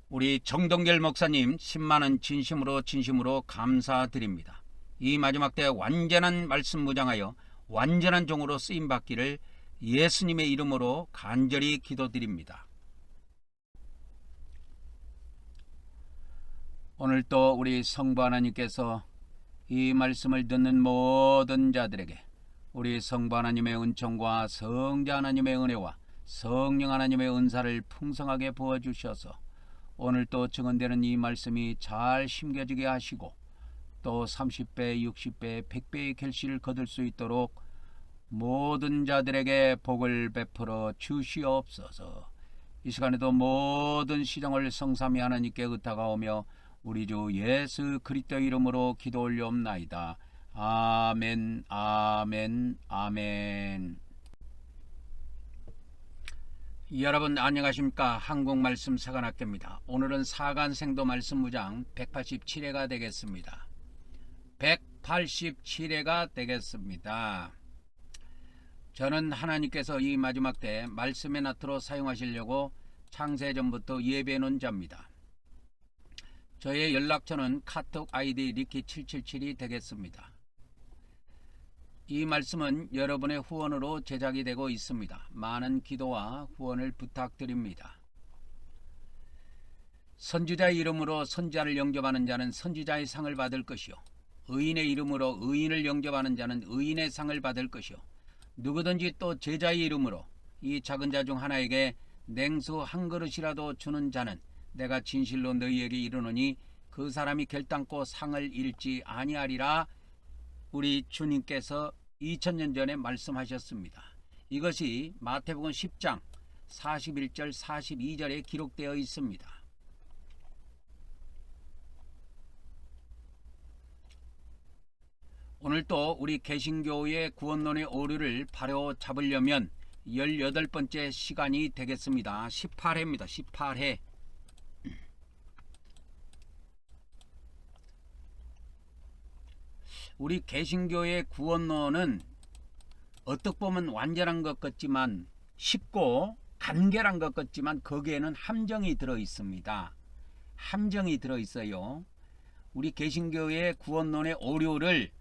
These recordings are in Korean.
우리 정동결 목사님 10만원 진심으로 감사드립니다. 이 마지막 때 완전한 말씀 무장하여 완전한 종으로 쓰임받기를 예수님의 이름으로 간절히 기도드립니다. 오늘 또 우리 성부 하나님께서 이 말씀을 듣는 모든 자들에게 우리 성부 하나님의 은총과 성자 하나님의 은혜와 성령 하나님의 은사를 풍성하게 부어주셔서 오늘 또 증언되는 이 말씀이 잘 심겨지게 하시고 또 30배, 60배, 100배의 결실을 거둘 수 있도록 모든 자들에게 복을 베풀어 주시옵소서. 이 시간에도 모든 시정을 성삼위 하나님께 의탁하오며 우리 주 예수 그리스도 이름으로 기도 올려옵나이다. 아멘, 아멘, 아멘. 여러분 안녕하십니까? 한국말씀 사관학교입니다. 오늘은 사간생도 말씀 무장 187회가 되겠습니다. 187회가 되겠습니다. 저는 하나님께서 이 마지막 때 말씀의 나트로 사용하시려고 창세전부터 예배해 놓은 자입니다. 저의 연락처는 카톡 아이디 리키777이 되겠습니다. 이 말씀은 여러분의 후원으로 제작이 되고 있습니다. 많은 기도와 후원을 부탁드립니다. 선지자의 이름으로 선지자를 영접하는 자는 선지자의 상을 받을 것이요 의인의 이름으로 의인을 영접하는 자는 의인의 상을 받을 것이요 누구든지 또 제자의 이름으로 이 작은 자 중 하나에게 냉수 한 그릇이라도 주는 자는 내가 진실로 너희에게 이르노니 그 사람이 결단코 상을 잃지 아니하리라. 우리 주님께서 2000년 전에 말씀하셨습니다. 이것이 마태복음 10장 41절 42절에 기록되어 있습니다. 오늘 또 우리 개신교의 구원론의 오류를 바로 잡으려면 18번째 시간이 되겠습니다. 18회입니다. 18회. 우리 개신교의 구원론은 어떻게 보면 완전한 것 같지만 쉽고 간결한 것 같지만 거기에는 함정이 들어 있습니다. 함정이 들어 있어요. 우리 개신교의 구원론의 오류를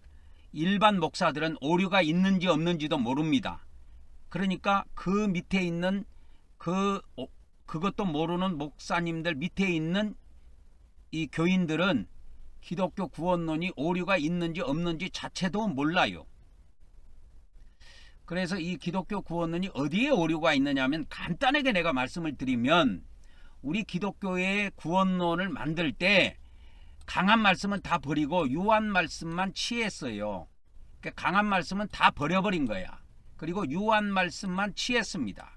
일반 목사들은 오류가 있는지 없는지도 모릅니다. 그러니까 그 밑에 있는 그것도 모르는 목사님들 밑에 있는 이 교인들은 기독교 구원론이 오류가 있는지 없는지 자체도 몰라요. 그래서 이 기독교 구원론이 어디에 오류가 있느냐 하면 간단하게 내가 말씀을 드리면 우리 기독교의 구원론을 만들 때 강한 말씀은 다 버리고 유한 말씀만 취했어요. 그러니까 강한 말씀은 다 버려버린 거야. 그리고 유한 말씀만 취했습니다.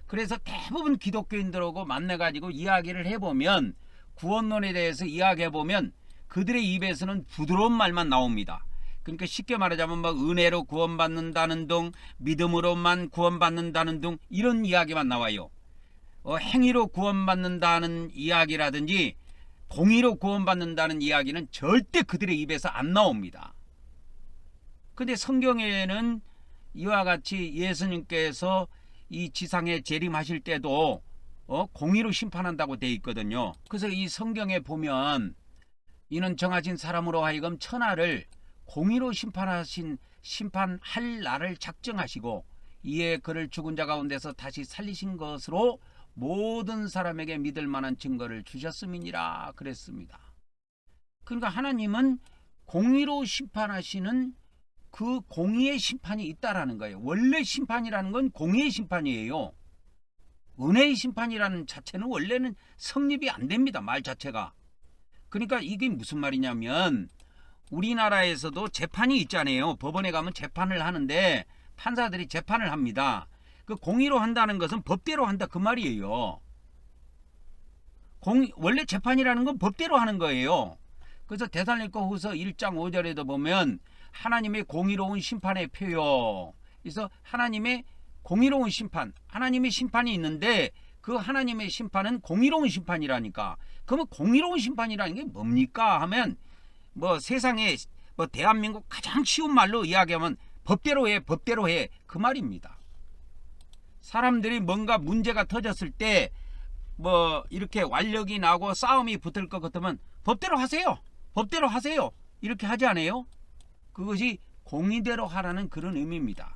그래서 대부분 기독교인들하고 만나가지고 이야기를 해보면 구원론에 대해서 이야기해보면 그들의 입에서는 부드러운 말만 나옵니다. 그러니까 쉽게 말하자면 막 은혜로 구원받는다는 등 믿음으로만 구원받는다는 등 이런 이야기만 나와요. 행위로 구원받는다는 이야기라든지 공의로 구원받는다는 이야기는 절대 그들의 입에서 안 나옵니다. 근데 성경에는 이와 같이 예수님께서 이 지상에 재림하실 때도 공의로 심판한다고 되어 있거든요. 그래서 이 성경에 보면 이는 정하신 사람으로 하여금 천하를 공의로 심판할 날을 작정하시고 이에 그를 죽은 자 가운데서 다시 살리신 것으로 모든 사람에게 믿을 만한 증거를 주셨음이니라 그랬습니다. 그러니까 하나님은 공의로 심판하시는 그 공의의 심판이 있다라는 거예요. 원래 심판이라는 건 공의의 심판이에요. 은혜의 심판이라는 자체는 원래는 성립이 안 됩니다. 말 자체가. 그러니까 이게 무슨 말이냐면 우리나라에서도 재판이 있잖아요. 법원에 가면 재판을 하는데 판사들이 재판을 합니다. 그 공의로 한다는 것은 법대로 한다 그 말이에요. 원래 재판이라는 건 법대로 하는 거예요. 그래서 데살로니가후서 1장 5절에도 보면 하나님의 공의로운 심판의 표요. 그래서 하나님의 공의로운 심판, 하나님의 심판이 있는데 그 하나님의 심판은 공의로운 심판이라니까. 그러면 공의로운 심판이라는 게 뭡니까 하면 뭐 세상에 뭐 대한민국 가장 쉬운 말로 이야기하면 법대로 해 그 말입니다. 사람들이 뭔가 문제가 터졌을 때 뭐 이렇게 완력이 나고 싸움이 붙을 것 같으면 법대로 하세요. 법대로 하세요. 이렇게 하지 않아요? 그것이 공의대로 하라는 그런 의미입니다.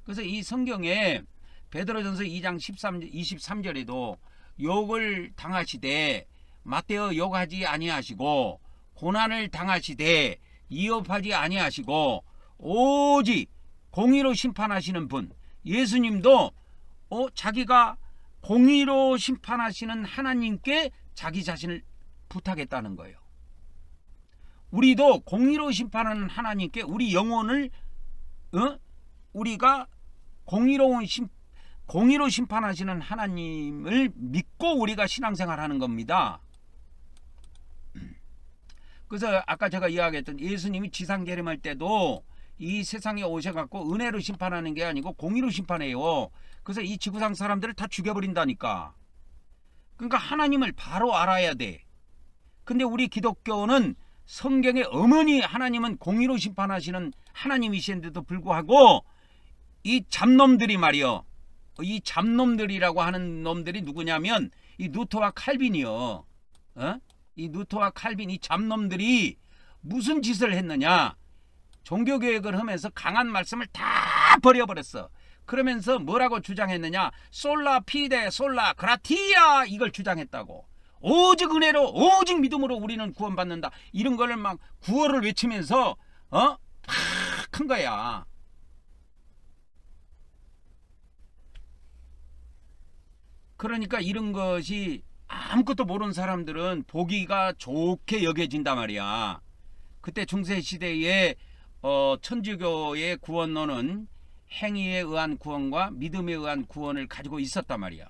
그래서 이 성경에 베드로전서 2장 23절에도 욕을 당하시되 맞대어 욕하지 아니하시고 고난을 당하시되 이업하지 아니하시고 오직 공의로 심판하시는 분 예수님도 자기가 공의로 심판하시는 하나님께 자기 자신을 부탁했다는 거예요. 우리도 공의로 심판하는 하나님께 우리 영혼을 우리가 공의로 심판하시는 하나님을 믿고 우리가 신앙생활하는 겁니다. 그래서 아까 제가 이야기했던 예수님이 지상 재림할 때도 이 세상에 오셔갖고 은혜로 심판하는 게 아니고 공의로 심판해요. 그래서 이 지구상 사람들을 다 죽여버린다니까. 그러니까 하나님을 바로 알아야 돼. 근데 우리 기독교는 성경의 어머니 하나님은 공의로 심판하시는 하나님이신데도 불구하고 이 잡놈들이 말이요. 이 잡놈들이라고 하는 놈들이 누구냐면 이 누터와 칼빈이요. 이 누터와 칼빈 이 잡놈들이 무슨 짓을 했느냐. 종교개혁을 하면서 강한 말씀을 다 버려버렸어. 그러면서 뭐라고 주장했느냐. 솔라 피데 솔라 그라티아 이걸 주장했다고. 오직 은혜로 오직 믿음으로 우리는 구원받는다. 이런 거를 막 구호를 외치면서 팍 한 거야. 그러니까 이런 것이 아무것도 모르는 사람들은 보기가 좋게 여겨진단 말이야. 그때 중세시대에 천주교의 구원론은 행위에 의한 구원과 믿음에 의한 구원을 가지고 있었단 말이야.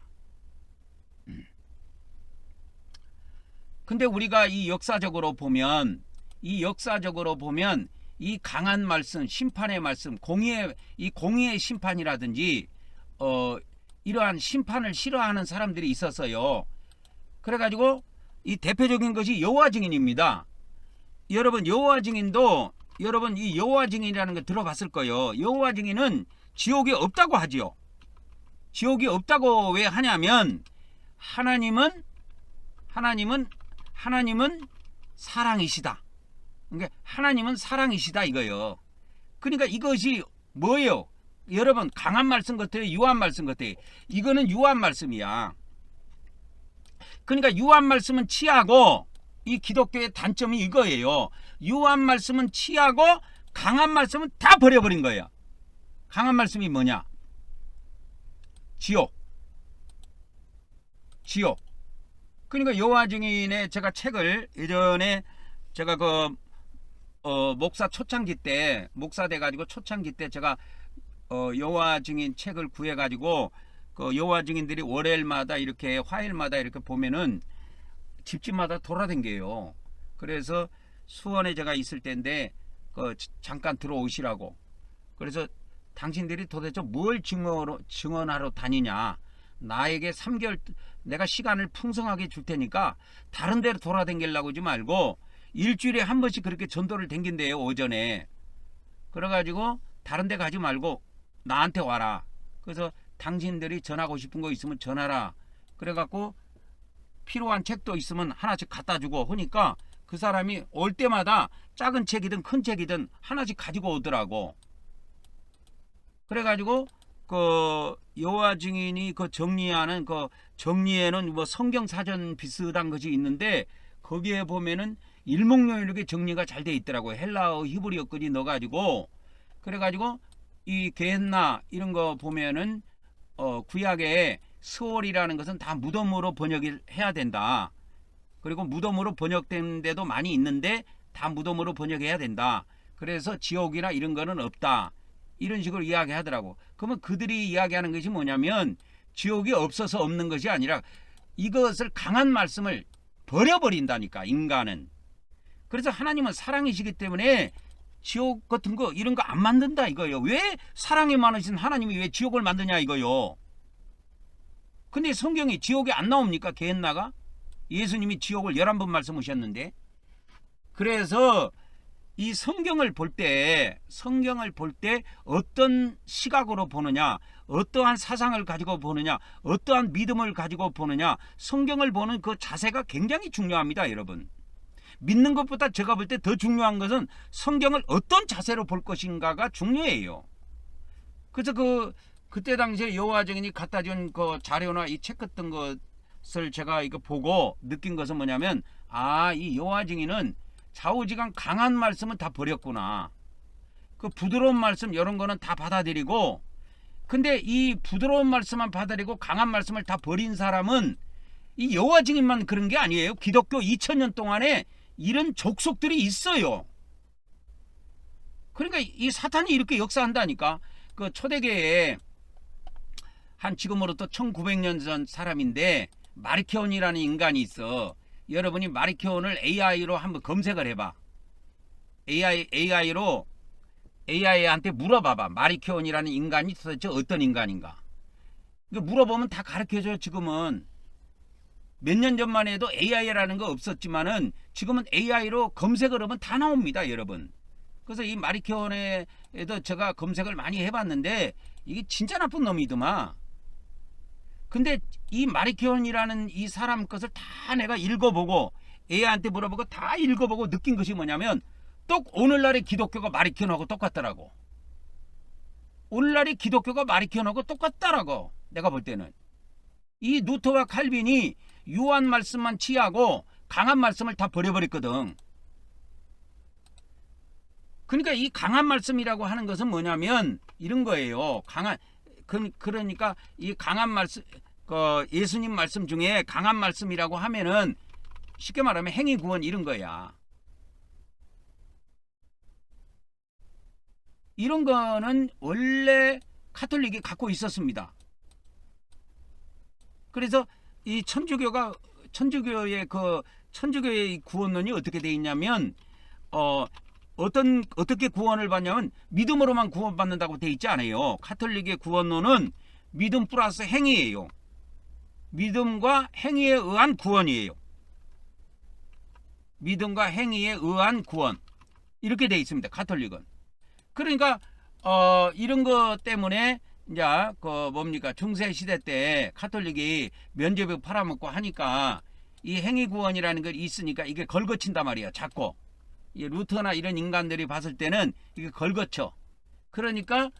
근데 우리가 이 역사적으로 보면 이 강한 말씀, 심판의 말씀, 공의의 심판이라든지 이러한 심판을 싫어하는 사람들이 있었어요. 그래가지고 이 대표적인 것이 여호와 증인입니다. 여러분 여호와 증인도 여러분 이 여호와 증인이라는 거 들어봤을 거예요. 여호와 증인은 지옥이 없다고 하지요. 지옥이 없다고 왜 하냐면 하나님은 사랑이시다. 그러니까 하나님은 사랑이시다 이거예요. 그러니까 이것이 뭐예요? 여러분 강한 말씀 같아요? 유한 말씀 같아요? 이거는 유한 말씀이야. 그러니까 유한 말씀은 취하고 이 기독교의 단점이 이거예요. 유한 말씀은 취하고 강한 말씀은 다 버려버린 거예요. 강한 말씀이 뭐냐? 지옥. 그러니까 여호와 증인의 제가 책을 예전에 제가 목사 초창기 때 목사 돼가지고 초창기 때 제가 여호와 증인 책을 구해가지고 그 여호와 증인들이 월요일마다 이렇게 화요일마다 이렇게 보면은 집집마다 돌아댕겨요. 그래서 수원에 제가 있을 때인데 잠깐 들어오시라고. 그래서 당신들이 도대체 뭘 증언하러 다니냐. 나에게 3개월 내가 시간을 풍성하게 줄 테니까 다른 데로 돌아댕기려고 하지 말고 일주일에 한 번씩 그렇게 전도를 댕긴대요. 오전에. 그래가지고 다른 데 가지 말고 나한테 와라. 그래서 당신들이 전하고 싶은 거 있으면 전하라. 그래갖고 필요한 책도 있으면 하나씩 갖다 주고 하니까 그 사람이 올 때마다 작은 책이든 큰 책이든 하나씩 가지고 오더라고. 그래가지고 여호와 증인이 정리하는 정리에는 뭐 성경 사전 비슷한 것이 있는데 거기에 보면은 일목요일하게 정리가 잘 돼 있더라고요. 헬라어 히브리어까지 넣어가지고. 그래가지고 이 게헨나 이런 거 보면은 구약에 스월이라는 것은 다 무덤으로 번역을 해야 된다. 그리고 무덤으로 번역된 데도 많이 있는데 다 무덤으로 번역해야 된다. 그래서 지옥이나 이런 거는 없다. 이런 식으로 이야기하더라고. 그러면 그들이 이야기하는 것이 뭐냐면 지옥이 없어서 없는 것이 아니라 이것을 강한 말씀을 버려버린다니까 인간은. 그래서 하나님은 사랑이시기 때문에 지옥 같은 거 이런 거 안 만든다 이거예요. 왜 사랑이 많으신 하나님이 왜 지옥을 만드냐 이거요. 근데 성경이 지옥이 안 나옵니까? 게헨나가? 예수님이 지옥을 11번 말씀하셨는데. 그래서 이 성경을 볼 때 어떤 시각으로 보느냐, 어떠한 사상을 가지고 보느냐, 어떠한 믿음을 가지고 보느냐, 성경을 보는 그 자세가 굉장히 중요합니다, 여러분. 믿는 것보다 제가 볼 때 더 중요한 것은 성경을 어떤 자세로 볼 것인가가 중요해요. 그래서 그때 당시에 여호와 증인이 갖다 준 그 자료나 이 책 같은 것을 제가 이거 보고 느낀 것은 뭐냐면, 이 여호와 증인은 좌우지간 강한 말씀은 다 버렸구나. 그 부드러운 말씀 이런 거는 다 받아들이고, 근데 이 부드러운 말씀만 받아들이고 강한 말씀을 다 버린 사람은 이 여호와 증인만 그런 게 아니에요. 기독교 2000년 동안에 이런 족속들이 있어요. 그러니까 이 사탄이 이렇게 역사한다니까. 그 초대교회에 한 지금으로부터 1900년 전 사람인데 마리케온이라는 인간이 있어. 여러분이 마리케온을 AI로 한번 검색을 해봐. AI한테 물어봐봐. 마리케온이라는 인간이 도대체 어떤 인간인가. 물어보면 다 가르쳐줘요. 지금은 몇 년 전만 해도 AI라는 거 없었지만은 지금은 AI로 검색을 하면 다 나옵니다, 여러분. 그래서 이 마리케온에도 제가 검색을 많이 해봤는데 이게 진짜 나쁜 놈이더만. 근데 이 마리케온이라는 이 사람 것을 다 내가 읽어보고 AI한테 물어보고 다 읽어보고 느낀 것이 뭐냐면, 또 오늘날의 기독교가 마리케온하고 똑같더라고. 오늘날의 기독교가 마리케온하고 똑같더라고. 내가 볼 때는 이 루터와 칼빈이 유한 말씀만 취하고 강한 말씀을 다 버려버렸거든. 그러니까 이 강한 말씀이라고 하는 것은 뭐냐면 이런 거예요. 그러니까 이 강한 말씀, 예수님 말씀 중에 강한 말씀이라고 하면은 쉽게 말하면 행위 구원 이런 거야. 이런 거는 원래 카톨릭이 갖고 있었습니다. 그래서 이 천주교의 구원론이 어떻게 돼 있냐면, 어떻게 구원을 받냐면 믿음으로만 구원받는다고 돼 있지 않아요. 카톨릭의 구원론은 믿음 플러스 행위예요. 믿음과 행위에 의한 구원이에요. 믿음과 행위에 의한 구원, 이렇게 돼 있습니다, 카톨릭은. 그러니까 이런 것 때문에 이제 중세 시대 때 카톨릭이 면죄부 팔아먹고 하니까 이 행위 구원이라는 게 있으니까 이게 걸거친단 말이야, 자꾸. 루터나 이런 인간들이 봤을 때는 이게 걸거쳐. 그러니까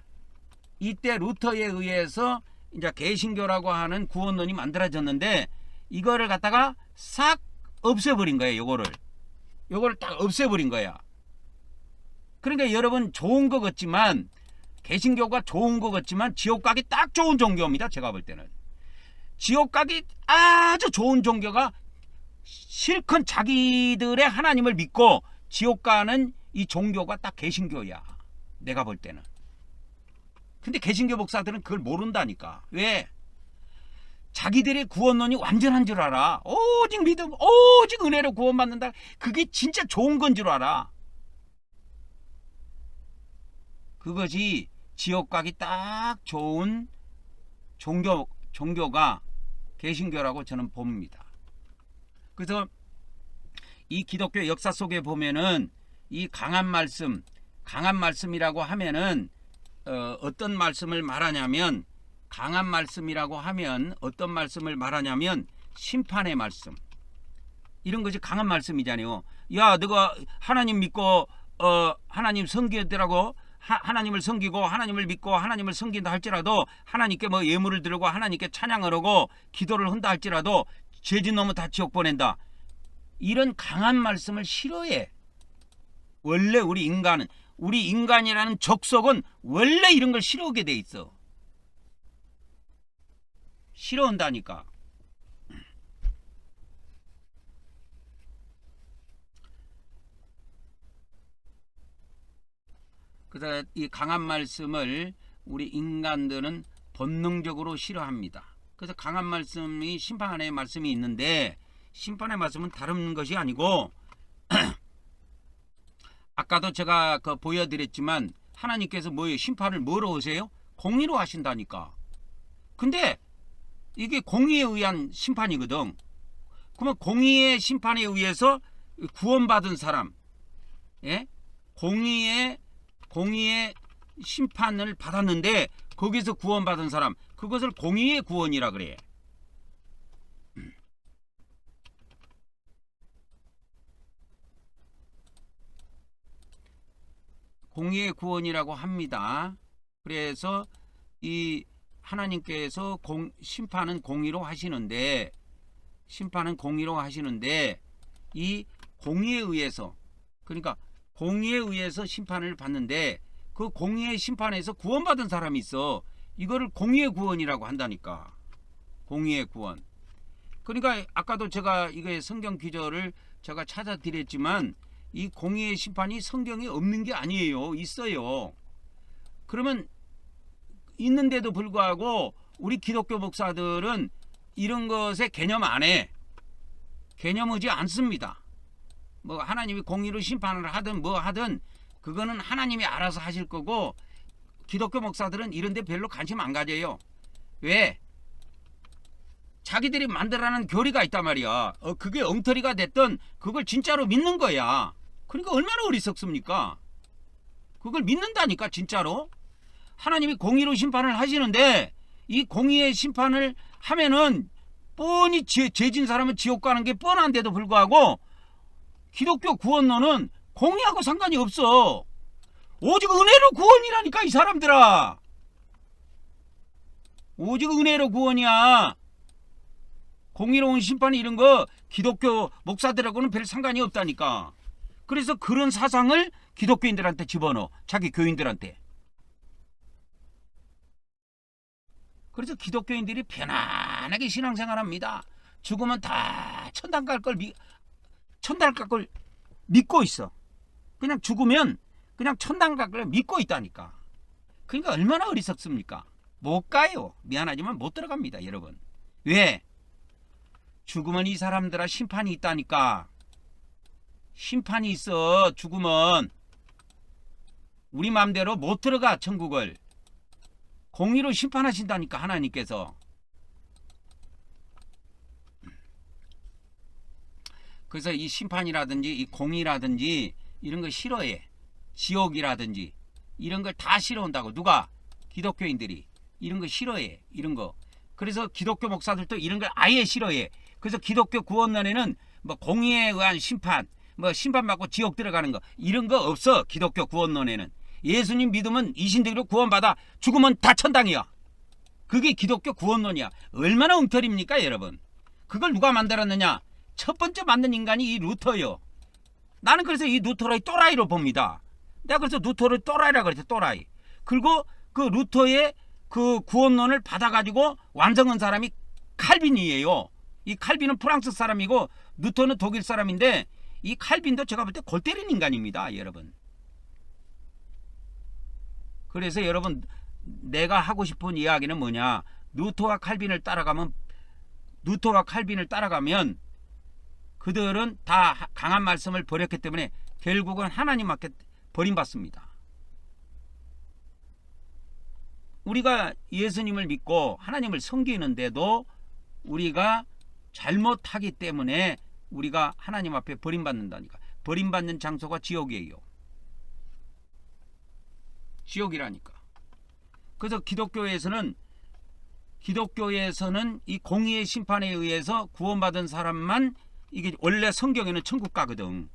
이때 루터에 의해서 이제 개신교라고 하는 구원론이 만들어졌는데, 이거를 갖다가 싹 없애버린 거예요. 요거를 딱 없애버린 거야. 그러니까 여러분, 좋은 것 같지만, 개신교가 좋은 것 같지만 지옥 가기 딱 좋은 종교입니다, 제가 볼 때는. 지옥 가기 아주 좋은 종교가 실컷 자기들의 하나님을 믿고 지옥 가는 이 종교가 딱 개신교야, 내가 볼 때는. 근데 개신교 목사들은 그걸 모른다니까. 왜? 자기들의 구원론이 완전한 줄 알아. 오직 믿음, 오직 은혜로 구원받는다. 그게 진짜 좋은 건 줄 알아. 그것이 지옥 가기 딱 좋은 종교가 개신교라고 저는 봅니다. 그래서 이 기독교 역사 속에 보면은 이 강한 말씀이라고 하면은 어떤 말씀을 말하냐면, 강한 말씀이라고 하면 어떤 말씀을 말하냐면 심판의 말씀, 이런 것이 강한 말씀이잖아요. 야, 너가 하나님 믿고 하나님 섬기더라고. 하나님을 섬기고 하나님을 믿고 하나님을 섬긴다 할지라도, 하나님께 뭐 예물을 드리고 하나님께 찬양을 하고 기도를 한다 할지라도 죄진 놈은 다 지옥 보낸다. 이런 강한 말씀을 싫어해. 원래 우리 인간이라는 적속은 원래 이런 걸 싫어하게 돼 있어. 싫어한다니까. 그래서 이 강한 말씀을 우리 인간들은 본능적으로 싫어합니다. 그래서 강한 말씀이 심판의 말씀이 있는데, 심판의 말씀은 다른 것이 아니고 아까도 제가 보여드렸지만, 하나님께서 뭐예요? 심판을 뭐로 하세요? 공의로 하신다니까. 근데 이게 공의에 의한 심판이거든. 그러면 공의의 심판에 의해서 구원받은 사람, 예? 공의의 심판을 받았는데 거기서 구원받은 사람, 그것을 공의의 구원이라 그래. 공의의 구원이라고 합니다. 그래서 이 하나님께서 심판은 공의로 하시는데 이 공의에 의해서, 그러니까 공의에 의해서 심판을 받는데 그 공의의 심판에서 구원받은 사람이 있어. 이거를 공의의 구원이라고 한다니까. 공의의 구원. 그러니까 아까도 제가 이거 성경 기저를 제가 찾아드렸지만 이 공의의 심판이 성경에 없는 게 아니에요. 있어요. 그러면 있는데도 불구하고 우리 기독교 목사들은 이런 것에 개념 안 해. 개념하지 않습니다. 뭐 하나님이 공의로 심판을 하든 뭐 하든 그거는 하나님이 알아서 하실 거고, 기독교 목사들은 이런 데 별로 관심 안 가져요. 왜? 자기들이 만들어낸 교리가 있단 말이야. 그게 엉터리가 됐든 그걸 진짜로 믿는 거야. 그러니까 얼마나 어리석습니까? 그걸 믿는다니까 진짜로. 하나님이 공의로 심판을 하시는데 이 공의의 심판을 하면은 뻔히 죄진 사람은 지옥 가는 게 뻔한데도 불구하고 기독교 구원론은 공의하고 상관이 없어. 오직 은혜로 구원이라니까 이 사람들아. 오직 은혜로 구원이야. 공의로운 심판이 이런 거 기독교 목사들하고는 별 상관이 없다니까. 그래서 그런 사상을 기독교인들한테 집어넣어. 자기 교인들한테. 그래서 기독교인들이 편안하게 신앙생활합니다. 죽으면 다 천당 갈 걸 믿고 있어. 그냥 죽으면 그냥 천당 갈 걸 믿고 있다니까. 그러니까 얼마나 어리석습니까? 못 가요. 미안하지만 못 들어갑니다, 여러분. 왜? 죽으면 이 사람들아 심판이 있다니까. 심판이 있어. 죽으면 우리 마음대로 못 들어가. 천국을 공의로 심판하신다니까 하나님께서. 그래서 이 심판이라든지 이 공의라든지 이런 거 싫어해. 지옥이라든지 이런 걸 다 싫어한다고. 누가? 기독교인들이 이런 거 싫어해. 이런 거. 그래서 기독교 목사들도 이런 걸 아예 싫어해. 그래서 기독교 구원론에는 뭐 공의에 의한 심판, 뭐 심판받고 지옥 들어가는 거 이런 거 없어. 기독교 구원론에는 예수님 믿으면 이신대로 구원받아. 죽으면 다 천당이야. 그게 기독교 구원론이야. 얼마나 엉터리입니까 여러분. 그걸 누가 만들었느냐? 첫 번째 만든 인간이 이 루터요. 나는 그래서 이 루터를 또라이로 봅니다. 내가 그래서 루터를 또라이라 그랬어. 또라이. 그리고 그 루터의 그 구원론을 받아가지고 완성한 사람이 칼빈이에요. 이 칼빈은 프랑스 사람이고 루터는 독일 사람인데 이 칼빈도 제가 볼 때 골 때린 인간입니다 여러분. 그래서 여러분 내가 하고 싶은 이야기는 뭐냐? 루터와 칼빈을 따라가면 그들은 다 강한 말씀을 버렸기 때문에 결국은 하나님 앞에 버림받습니다. 우리가 예수님을 믿고 하나님을 섬기는데도 우리가 잘못하기 때문에 우리가 하나님 앞에 버림받는다니까. 버림받는 장소가 지옥이에요. 지옥이라니까. 그래서 기독교에서는 이 공의의 심판에 의해서 구원받은 사람만 이게 원래 성경에는 천국 가거든.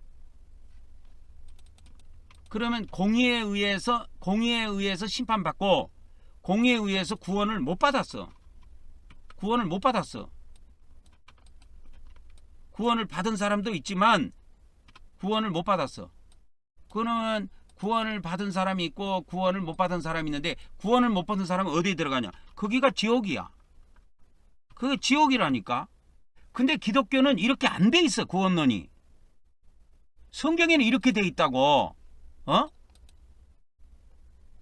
그러면 공의에 의해서 심판받고 공의에 의해서 구원을 못 받았어. 구원을 받은 사람도 있지만 구원을 못 받았어. 그러면 구원을 받은 사람이 있고 구원을 못 받은 사람이 있는데 구원을 못 받은 사람은 어디에 들어가냐? 거기가 지옥이야. 그게 지옥이라니까. 근데 기독교는 이렇게 안 돼 있어. 구원론이. 성경에는 이렇게 돼 있다고.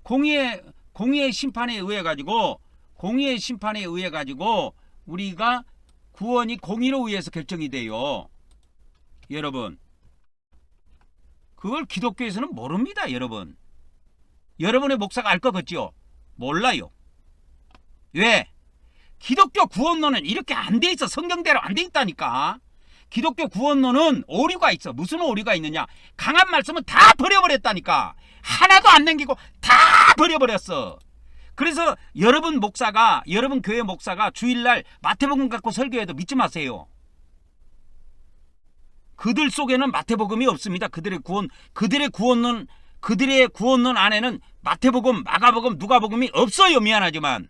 공의의 심판에 의해 가지고 우리가 구원이 공의로 의해서 결정이 돼요. 여러분. 그걸 기독교에서는 모릅니다, 여러분. 여러분의 목사가 알 것 같죠? 몰라요. 왜? 기독교 구원론은 이렇게 안 돼 있어. 성경대로 안 돼 있다니까. 기독교 구원론은 오류가 있어. 무슨 오류가 있느냐? 강한 말씀은 다 버려버렸다니까. 하나도 안 남기고 다 버려버렸어. 그래서 여러분 교회 목사가 주일날 마태복음 갖고 설교해도 믿지 마세요. 그들 속에는 마태복음이 없습니다. 그들의 구원론 안에는 마태복음, 마가복음, 누가복음이 없어요. 미안하지만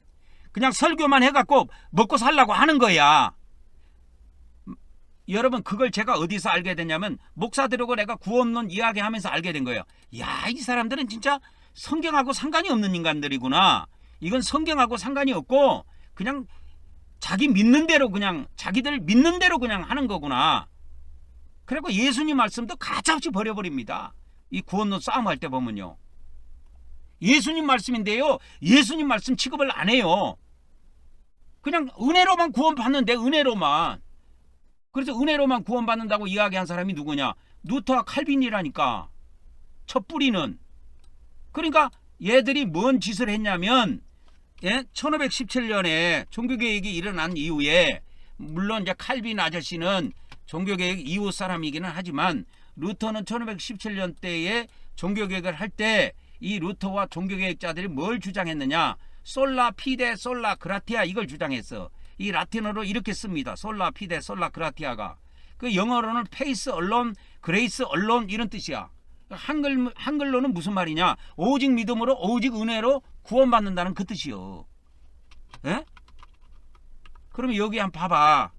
그냥 설교만 해갖고 먹고 살라고 하는 거야. 여러분, 그걸 제가 어디서 알게 됐냐면 목사들하고 내가 구원론 이야기하면서 알게 된 거예요. 야, 이 사람들은 진짜 성경하고 상관이 없는 인간들이구나. 이건 성경하고 상관이 없고 그냥 자기들 믿는 대로 그냥 하는 거구나. 그리고 예수님 말씀도 가차없이 버려버립니다. 이 구원론 싸움할 때 보면요. 예수님 말씀인데요. 예수님 말씀 취급을 안 해요. 그냥 은혜로만 구원받는데, 은혜로만. 그래서 은혜로만 구원받는다고 이야기한 사람이 누구냐? 루터와 칼빈이라니까. 첫 뿌리는. 그러니까 얘들이 뭔 짓을 했냐면 1517년에 종교개혁이 일어난 이후에, 물론 이제 칼빈 아저씨는 종교개혁 이후 사람이기는 하지만 루터는 1517년대에 종교개혁을 할 때 이 루터와 종교개혁자들이 뭘 주장했느냐? 솔라 피데 솔라 그라티아, 이걸 주장했어. 이 라틴어로 이렇게 씁니다. 솔라 피데 솔라 그라티아가. 그 영어로는 페이스 언론, 그레이스 언론, 이런 뜻이야. 한글로는 무슨 말이냐? 오직 믿음으로, 오직 은혜로 구원받는다는 그 뜻이요. 에? 그러면 여기 한번 봐봐.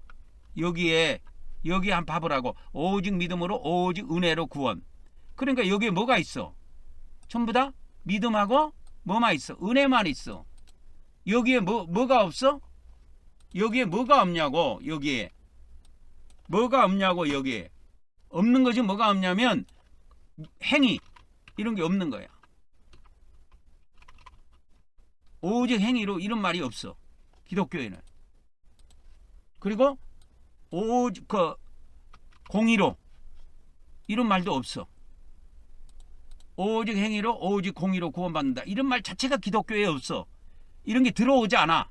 여기 한번 봐보라고. 오직 믿음으로, 오직 은혜로 구원. 그러니까 여기에 뭐가 있어? 전부 다 믿음하고 뭐만 있어? 은혜만 있어. 여기에 뭐가 없어? 여기에 뭐가 없냐고. 여기에 뭐가 없냐고. 여기에 없는 거지. 뭐가 없냐면 행위, 이런 게 없는 거야. 오직 행위로, 이런 말이 없어, 기독교에는. 그리고 오직 공의로, 이런 말도 없어. 오직 행위로, 오직 공의로 구원받는다, 이런 말 자체가 기독교에 없어. 이런 게 들어오지 않아.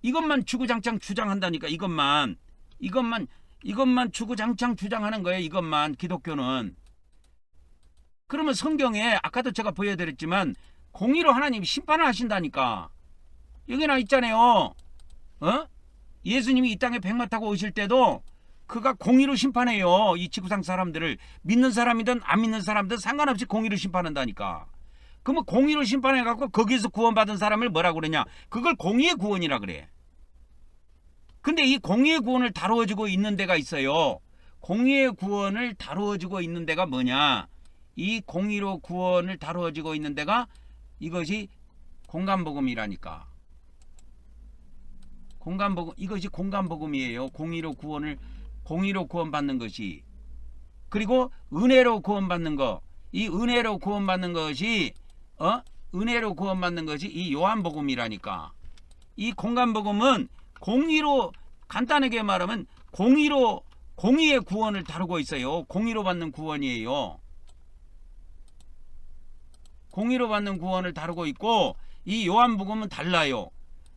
이것만 주구장창 주장한다니까. 이것만 주구장창 주장하는 거예요. 이것만, 기독교는. 그러면 성경에 아까도 제가 보여드렸지만 공의로 하나님이 심판을 하신다니까. 여기 나 있잖아요. 예수님이 이 땅에 백마 타고 오실 때도 그가 공의로 심판해요. 이 지구상 사람들을. 믿는 사람이든 안 믿는 사람든 상관없이 공의로 심판한다니까. 그러면 공의로 심판해갖고 거기서 구원받은 사람을 뭐라고 그러냐? 그걸 공의의 구원이라 그래. 근데 이 공의의 구원을 다루어지고 있는 데가 있어요. 공의의 구원을 다루어지고 있는 데가 뭐냐? 이 공의로 구원을 다루어지고 있는 데가 이것이 공간복음이라니까. 공간복음, 이것이 공간복음이에요. 공의로 구원받는 것이. 그리고 은혜로 구원받는 거. 이 은혜로 구원받는 것이 은혜로 구원받는 것이 이 요한복음이라니까. 이 공간복음은 공의로, 간단하게 말하면 공의의 구원을 다루고 있어요. 공의로 받는 구원이에요. 공의로 받는 구원을 다루고 있고, 이 요한복음은 달라요.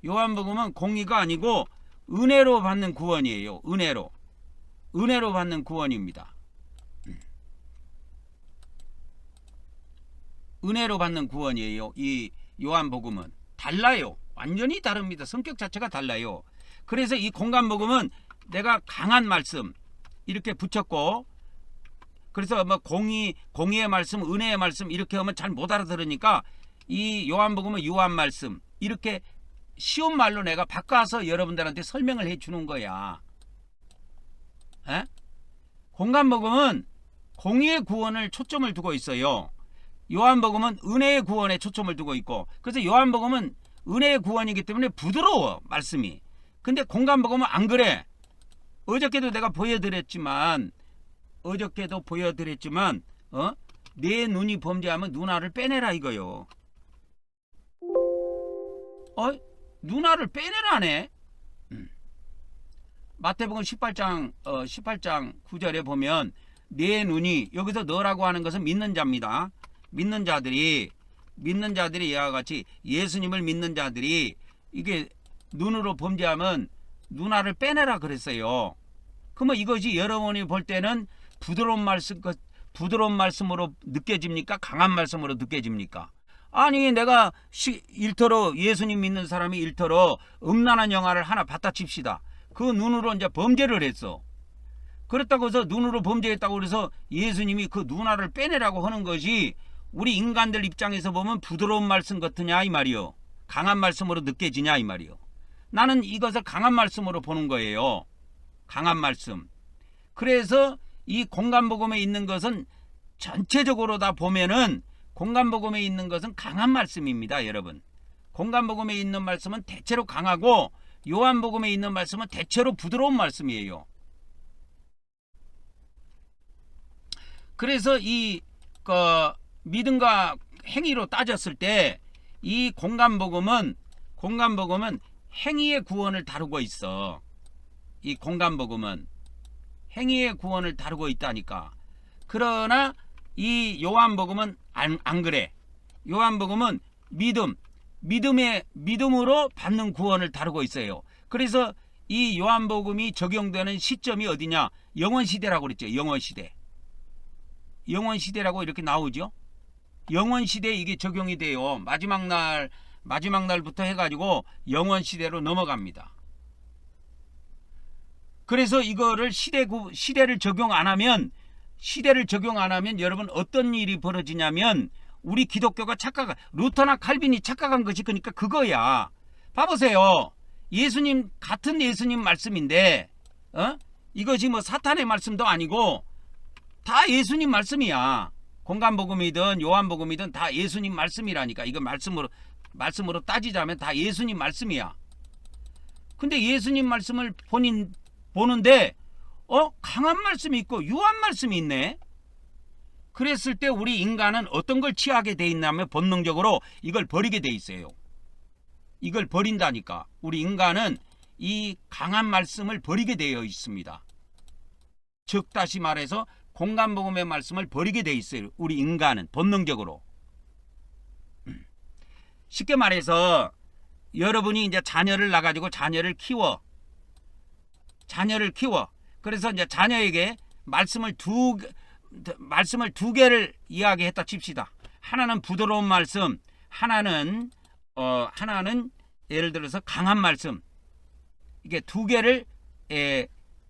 요한복음은 공의가 아니고 은혜로 받는 구원이에요. 은혜로 받는 구원입니다. 은혜로 받는 구원이에요. 이 요한복음은 달라요. 완전히 다릅니다. 성격 자체가 달라요. 그래서 이 공간복음은 내가 강한 말씀 이렇게 붙였고, 그래서 뭐 공의의 말씀, 은혜의 말씀 이렇게 하면 잘 못 알아들으니까 이 요한복음은 유한 말씀, 이렇게 쉬운 말로 내가 바꿔서 여러분들한테 설명을 해 주는 거야. 공간복음은 공의의 구원을 초점을 두고 있어요. 요한복음은 은혜의 구원에 초점을 두고 있고, 그래서 요한복음은 은혜의 구원이기 때문에 부드러워, 말씀이. 근데 공간복음은 안 그래. 어저께도 내가 보여드렸지만 내 눈이 범죄하면 눈알을 빼내라, 이거요. 눈알을 빼내라네. 마태복음 18장 9절에 보면 내 눈이, 여기서 너라고 하는 것은 믿는 자입니다. 믿는 자들이 이와 같이 예수님을 믿는 자들이 이게 눈으로 범죄하면 눈알을 빼내라 그랬어요. 그러면 이것이 여러분이 볼 때는 부드러운 말씀으로 느껴집니까? 강한 말씀으로 느껴집니까? 아니 내가 일터로 예수님 믿는 사람이 일터로 음란한 영화를 하나 봤다 칩시다. 그 눈으로 이제 범죄를 했어. 그렇다고 해서 눈으로 범죄했다고 그래서 예수님이 그 눈알을 빼내라고 하는 것이 우리 인간들 입장에서 보면 부드러운 말씀 같으냐 이 말이요. 강한 말씀으로 느껴지냐 이 말이요. 나는 이것을 강한 말씀으로 보는 거예요. 강한 말씀. 그래서 이 공간복음에 있는 것은 전체적으로 다 보면은 공간복음에 있는 것은 강한 말씀입니다, 여러분. 공간복음에 있는 말씀은 대체로 강하고 요한복음에 있는 말씀은 대체로 부드러운 말씀이에요. 그래서 이 믿음과 행위로 따졌을 때 이 공간복음은 행위의 구원을 다루고 있어. 이 공간복음은 행위의 구원을 다루고 있다니까. 그러나 이 요한복음은 안 그래. 요한복음은 믿음으로 받는 구원을 다루고 있어요. 그래서 이 요한복음이 적용되는 시점이 어디냐? 영원시대라고 그랬죠. 영원시대. 영원시대라고 이렇게 나오죠. 영원시대에 이게 적용이 돼요. 마지막 날부터 해가지고 영원시대로 넘어갑니다. 그래서 이거를 시대를 적용 안 하면 여러분 어떤 일이 벌어지냐면 우리 기독교가 루터나 칼빈이 착각한 것이 그러니까 그거야. 봐보세요. 예수님 같은 예수님 말씀인데 이것이 뭐 사탄의 말씀도 아니고 다 예수님 말씀이야. 공간복음이든 요한복음이든 다 예수님 말씀이라니까. 이거 말씀으로 따지자면 다 예수님 말씀이야. 근데 예수님 말씀을 보는데 강한 말씀이 있고 유한 말씀이 있네. 그랬을 때 우리 인간은 어떤 걸 취하게 돼 있냐면 본능적으로 이걸 버리게 돼 있어요. 이걸 버린다니까. 우리 인간은 이 강한 말씀을 버리게 되어 있습니다. 즉 다시 말해서 공간복음의 말씀을 버리게 돼 있어요. 우리 인간은 본능적으로. 쉽게 말해서 여러분이 이제 자녀를 낳아가지고 자녀를 키워. 그래서 이제 자녀에게 말씀을 두 개를 이야기했다 칩시다. 하나는 부드러운 말씀, 하나는 예를 들어서 강한 말씀. 이게 두 개를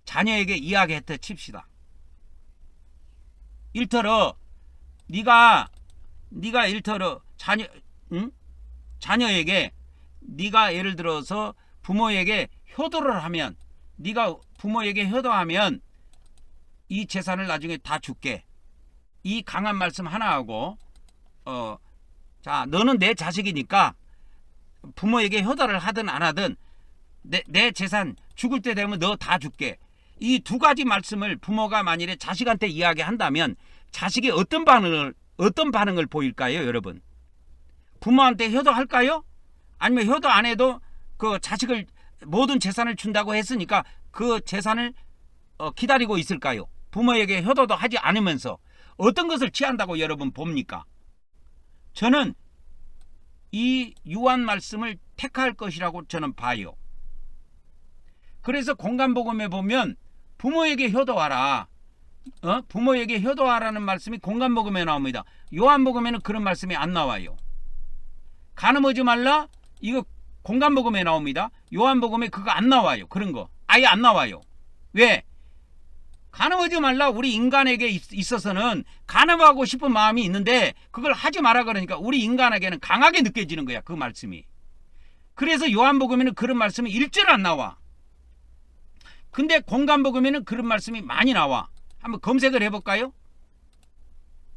자녀에게 이야기했다 칩시다. 일터러 네가 일터러 자녀에게 네가 예를 들어서 부모에게 효도를 하면, 네가 부모에게 효도하면 이 재산을 나중에 다 줄게. 이 강한 말씀 하나하고 자 너는 내 자식이니까 부모에게 효도를 하든 안 하든 내 재산 죽을 때 되면 너 다 줄게. 이 두 가지 말씀을 부모가 만일에 자식한테 이야기한다면 자식이 어떤 반응을 보일까요, 여러분? 부모한테 효도할까요? 아니면 효도 안 해도 그 자식을 모든 재산을 준다고 했으니까 그 재산을 기다리고 있을까요? 부모에게 효도도 하지 않으면서 어떤 것을 취한다고 여러분 봅니까? 저는 이 유한 말씀을 택할 것이라고 저는 봐요. 그래서 공간복음에 보면 부모에게 효도하라. 부모에게 효도하라는 말씀이 공간복음에 나옵니다. 요한복음에는 그런 말씀이 안 나와요. 간음하지 말라. 이거 공간복음에 나옵니다. 요한복음에 그거 안 나와요. 그런 거 아예 안 나와요. 왜? 간음하지 말라. 우리 인간에게 있어서는 간음하고 싶은 마음이 있는데 그걸 하지 마라 그러니까 우리 인간에게는 강하게 느껴지는 거야, 그 말씀이. 그래서 요한복음에는 그런 말씀이 일절 안 나와. 근데 공간복음에는 그런 말씀이 많이 나와. 한번 검색을 해볼까요?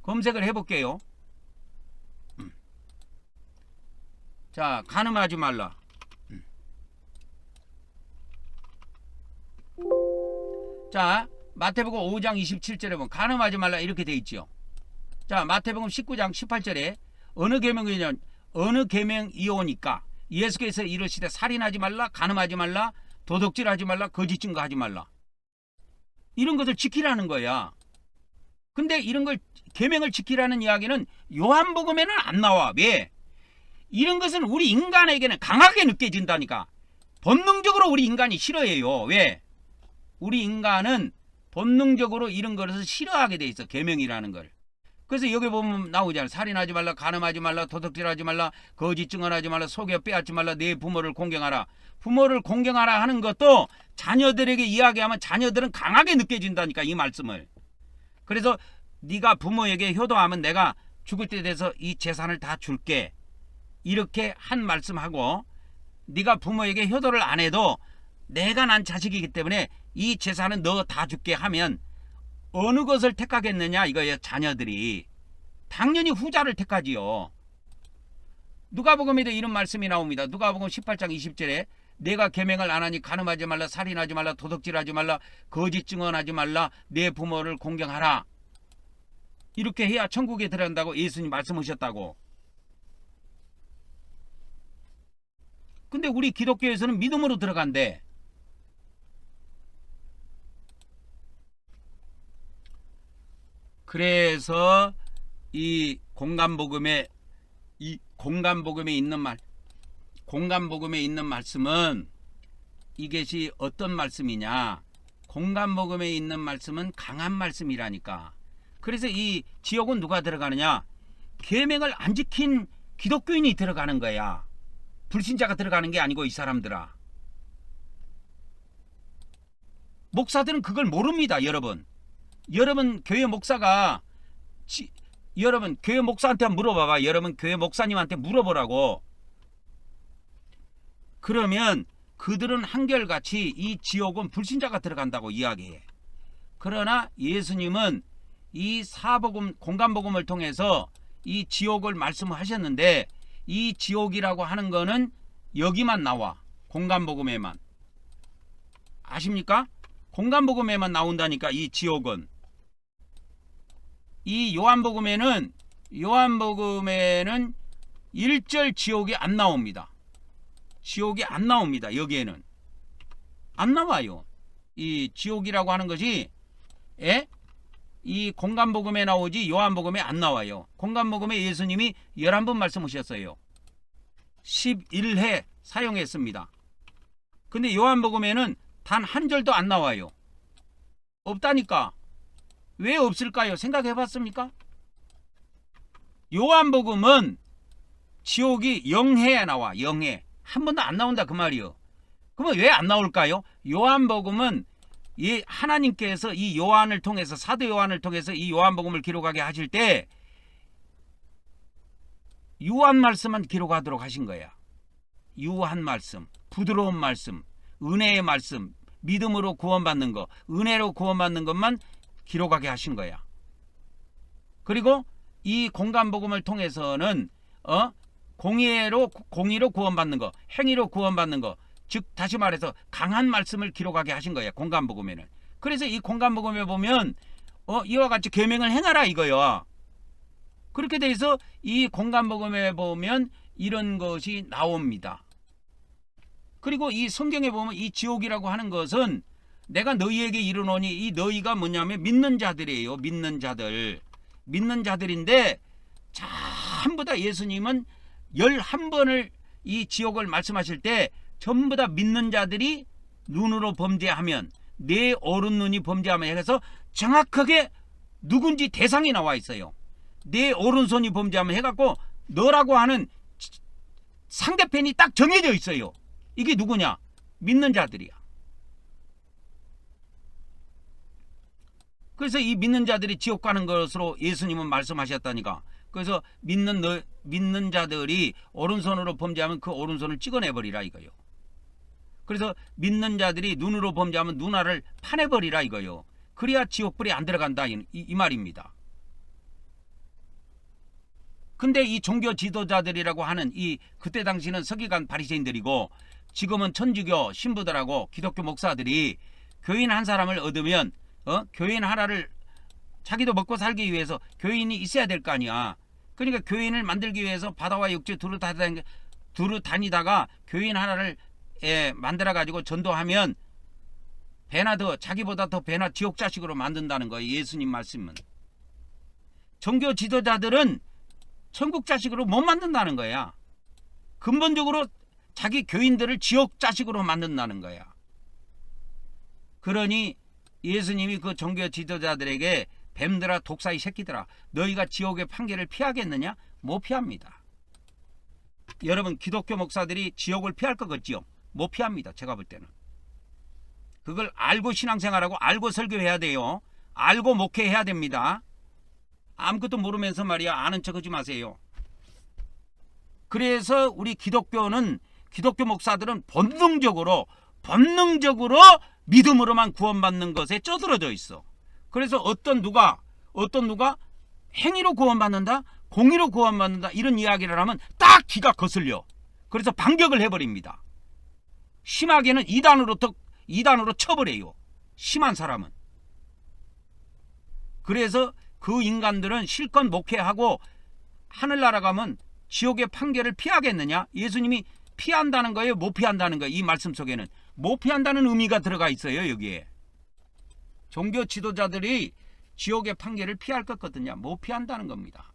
검색을 해볼게요. 자, 간음하지 말라. 자, 마태복음 5장 27절에 보면 간음하지 말라 이렇게 돼 있죠. 자, 마태복음 19장 18절에 어느 계명이오니까 예수께서 이르시되 살인하지 말라, 간음하지 말라, 도둑질하지 말라, 거짓 증거하지 말라. 이런 것을 지키라는 거야. 근데 이런 걸 계명을 지키라는 이야기는 요한복음에는 안 나와. 왜? 이런 것은 우리 인간에게는 강하게 느껴진다니까. 본능적으로 우리 인간이 싫어해요. 왜? 우리 인간은 본능적으로 이런 것을 싫어하게 돼 있어. 계명이라는 걸. 그래서 여기 보면 나오잖아. 살인하지 말라, 간음하지 말라, 도둑질하지 말라, 거짓 증언하지 말라, 속여 빼앗지 말라, 내 부모를 공경하라. 부모를 공경하라 하는 것도 자녀들에게 이야기하면 자녀들은 강하게 느껴진다니까, 이 말씀을. 그래서 네가 부모에게 효도하면 내가 죽을 때 돼서 이 재산을 다 줄게. 이렇게 한 말씀하고, 네가 부모에게 효도를 안 해도 내가 난 자식이기 때문에 이 재산은 너 다 줄게 하면 어느 것을 택하겠느냐 이거예요. 자녀들이 당연히 후자를 택하지요. 누가복음에도 이런 말씀이 나옵니다. 누가복음 18장 20절에 내가 계명을 안 하니 간음하지 말라, 살인하지 말라, 도둑질하지 말라, 거짓 증언하지 말라, 내 부모를 공경하라. 이렇게 해야 천국에 들어간다고 예수님 말씀하셨다고. 근데 우리 기독교에서는 믿음으로 들어간대. 그래서 이 공간복음에 있는 공간복음에 있는 말씀은 이것이 어떤 말씀이냐? 공간복음에 있는 말씀은 강한 말씀이라니까. 그래서 이 지옥은 누가 들어가느냐? 계명을 안 지킨 기독교인이 들어가는 거야. 불신자가 들어가는 게 아니고, 이 사람들아. 목사들은 그걸 모릅니다, 여러분. 여러분 교회 목사가 여러분 교회 목사한테 물어봐봐. 여러분 교회 목사님한테 물어보라고. 그러면 그들은 한결같이 이 지옥은 불신자가 들어간다고 이야기해. 그러나 예수님은 이 사복음 공간복음을 통해서 이 지옥을 말씀하셨는데, 이 지옥이라고 하는 거는 여기만 나와. 공간복음에만. 아십니까? 공간복음에만 나온다니까, 이 지옥은. 이 요한복음에는 1절 지옥이 안 나옵니다. 지옥이 안 나옵니다. 여기에는 안 나와요. 이 지옥이라고 하는 것이 이 공간복음에 나오지 요한복음에 안 나와요. 공간복음에 예수님이 11번 말씀하셨어요. 11회 사용했습니다. 근데 요한복음에는 단 한 절도 안 나와요. 없다니까. 왜 없을까요? 생각해 봤습니까? 요한복음은 지옥이 0회에 나와. 0회. 한 번도 안 나온다 그 말이요. 그러면 왜 안 나올까요? 요한복음은 하나님께서 이 요한을 통해서, 사도 요한을 통해서 이 요한복음을 기록하게 하실 때 유한 말씀만 기록하도록 하신 거야. 유한 말씀, 부드러운 말씀, 은혜의 말씀, 믿음으로 구원받는 거, 은혜로 구원받는 것만 기록하게 하신 거야. 그리고 이 공간복음을 통해서는 공의로 구원받는 거, 행위로 구원받는 거, 즉 다시 말해서 강한 말씀을 기록하게 하신 거야. 공간복음에는. 그래서 이 공간복음에 보면 이와 같이 계명을 행하라 이거요. 그렇게 돼서 이 공간복음에 보면 이런 것이 나옵니다. 그리고 이 성경에 보면 이 지옥이라고 하는 것은 내가 너희에게 이르노니, 이 너희가 뭐냐면 믿는 자들이에요. 믿는 자들인데 전부 다 예수님은 11번을 이 지옥을 말씀하실 때 전부 다 믿는 자들이 눈으로 범죄하면, 내 오른 눈이 범죄하면 해서 정확하게 누군지 대상이 나와 있어요. 내 오른손이 범죄하면 해갖고 너라고 하는 상대편이 딱 정해져 있어요. 이게 누구냐? 믿는 자들이야. 그래서 이 믿는 자들이 지옥 가는 것으로 예수님은 말씀하셨다니까. 그래서 믿는 자들이 오른손으로 범죄하면 그 오른손을 찍어내버리라 이거요. 그래서 믿는 자들이 눈으로 범죄하면 눈알을 파내버리라 이거요. 그래야 지옥불이 안 들어간다 이 말입니다. 근데 이 종교 지도자들이라고 하는 그때 당시는 서기관 바리새인들이고 지금은 천주교 신부들하고 기독교 목사들이 교인 한 사람을 얻으면 교인 하나를 자기도 먹고 살기 위해서 교인이 있어야 될 거 아니야. 그러니까 교인을 만들기 위해서 바다와 육지 두루 다니다가 교인 하나를 만들어 가지고 전도하면 배나 더, 자기보다 더 배나 지옥 자식으로 만든다는 거예요. 예수님 말씀은. 종교 지도자들은 천국 자식으로 못 만든다는 거야. 근본적으로 자기 교인들을 지옥 자식으로 만든다는 거야. 그러니 예수님이 그 종교 지도자들에게 뱀들아 독사의 새끼들아 너희가 지옥의 판결을 피하겠느냐? 못 피합니다. 여러분 기독교 목사들이 지옥을 피할 것 같지요? 못 피합니다. 제가 볼 때는. 그걸 알고 신앙생활하고 알고 설교해야 돼요. 알고 목회해야 됩니다. 아무것도 모르면서 말이야 아는 척하지 마세요. 그래서 우리 기독교 목사들은 본능적으로 믿음으로만 구원받는 것에 쩌들어져 있어. 그래서 어떤 누가 행위로 구원받는다, 공의로 구원받는다 이런 이야기를 하면 딱 기가 거슬려. 그래서 반격을 해버립니다. 심하게는 이단으로 쳐버려요. 심한 사람은. 그래서 그 인간들은 실컷 목회하고 하늘나라 가면 지옥의 판결을 피하겠느냐? 예수님이 피한다는 거예요? 못 피한다는 거예요? 이 말씀 속에는 못 피한다는 의미가 들어가 있어요. 여기에. 종교 지도자들이 지옥의 판결을 피할 것 같느냐? 못 피한다는 겁니다.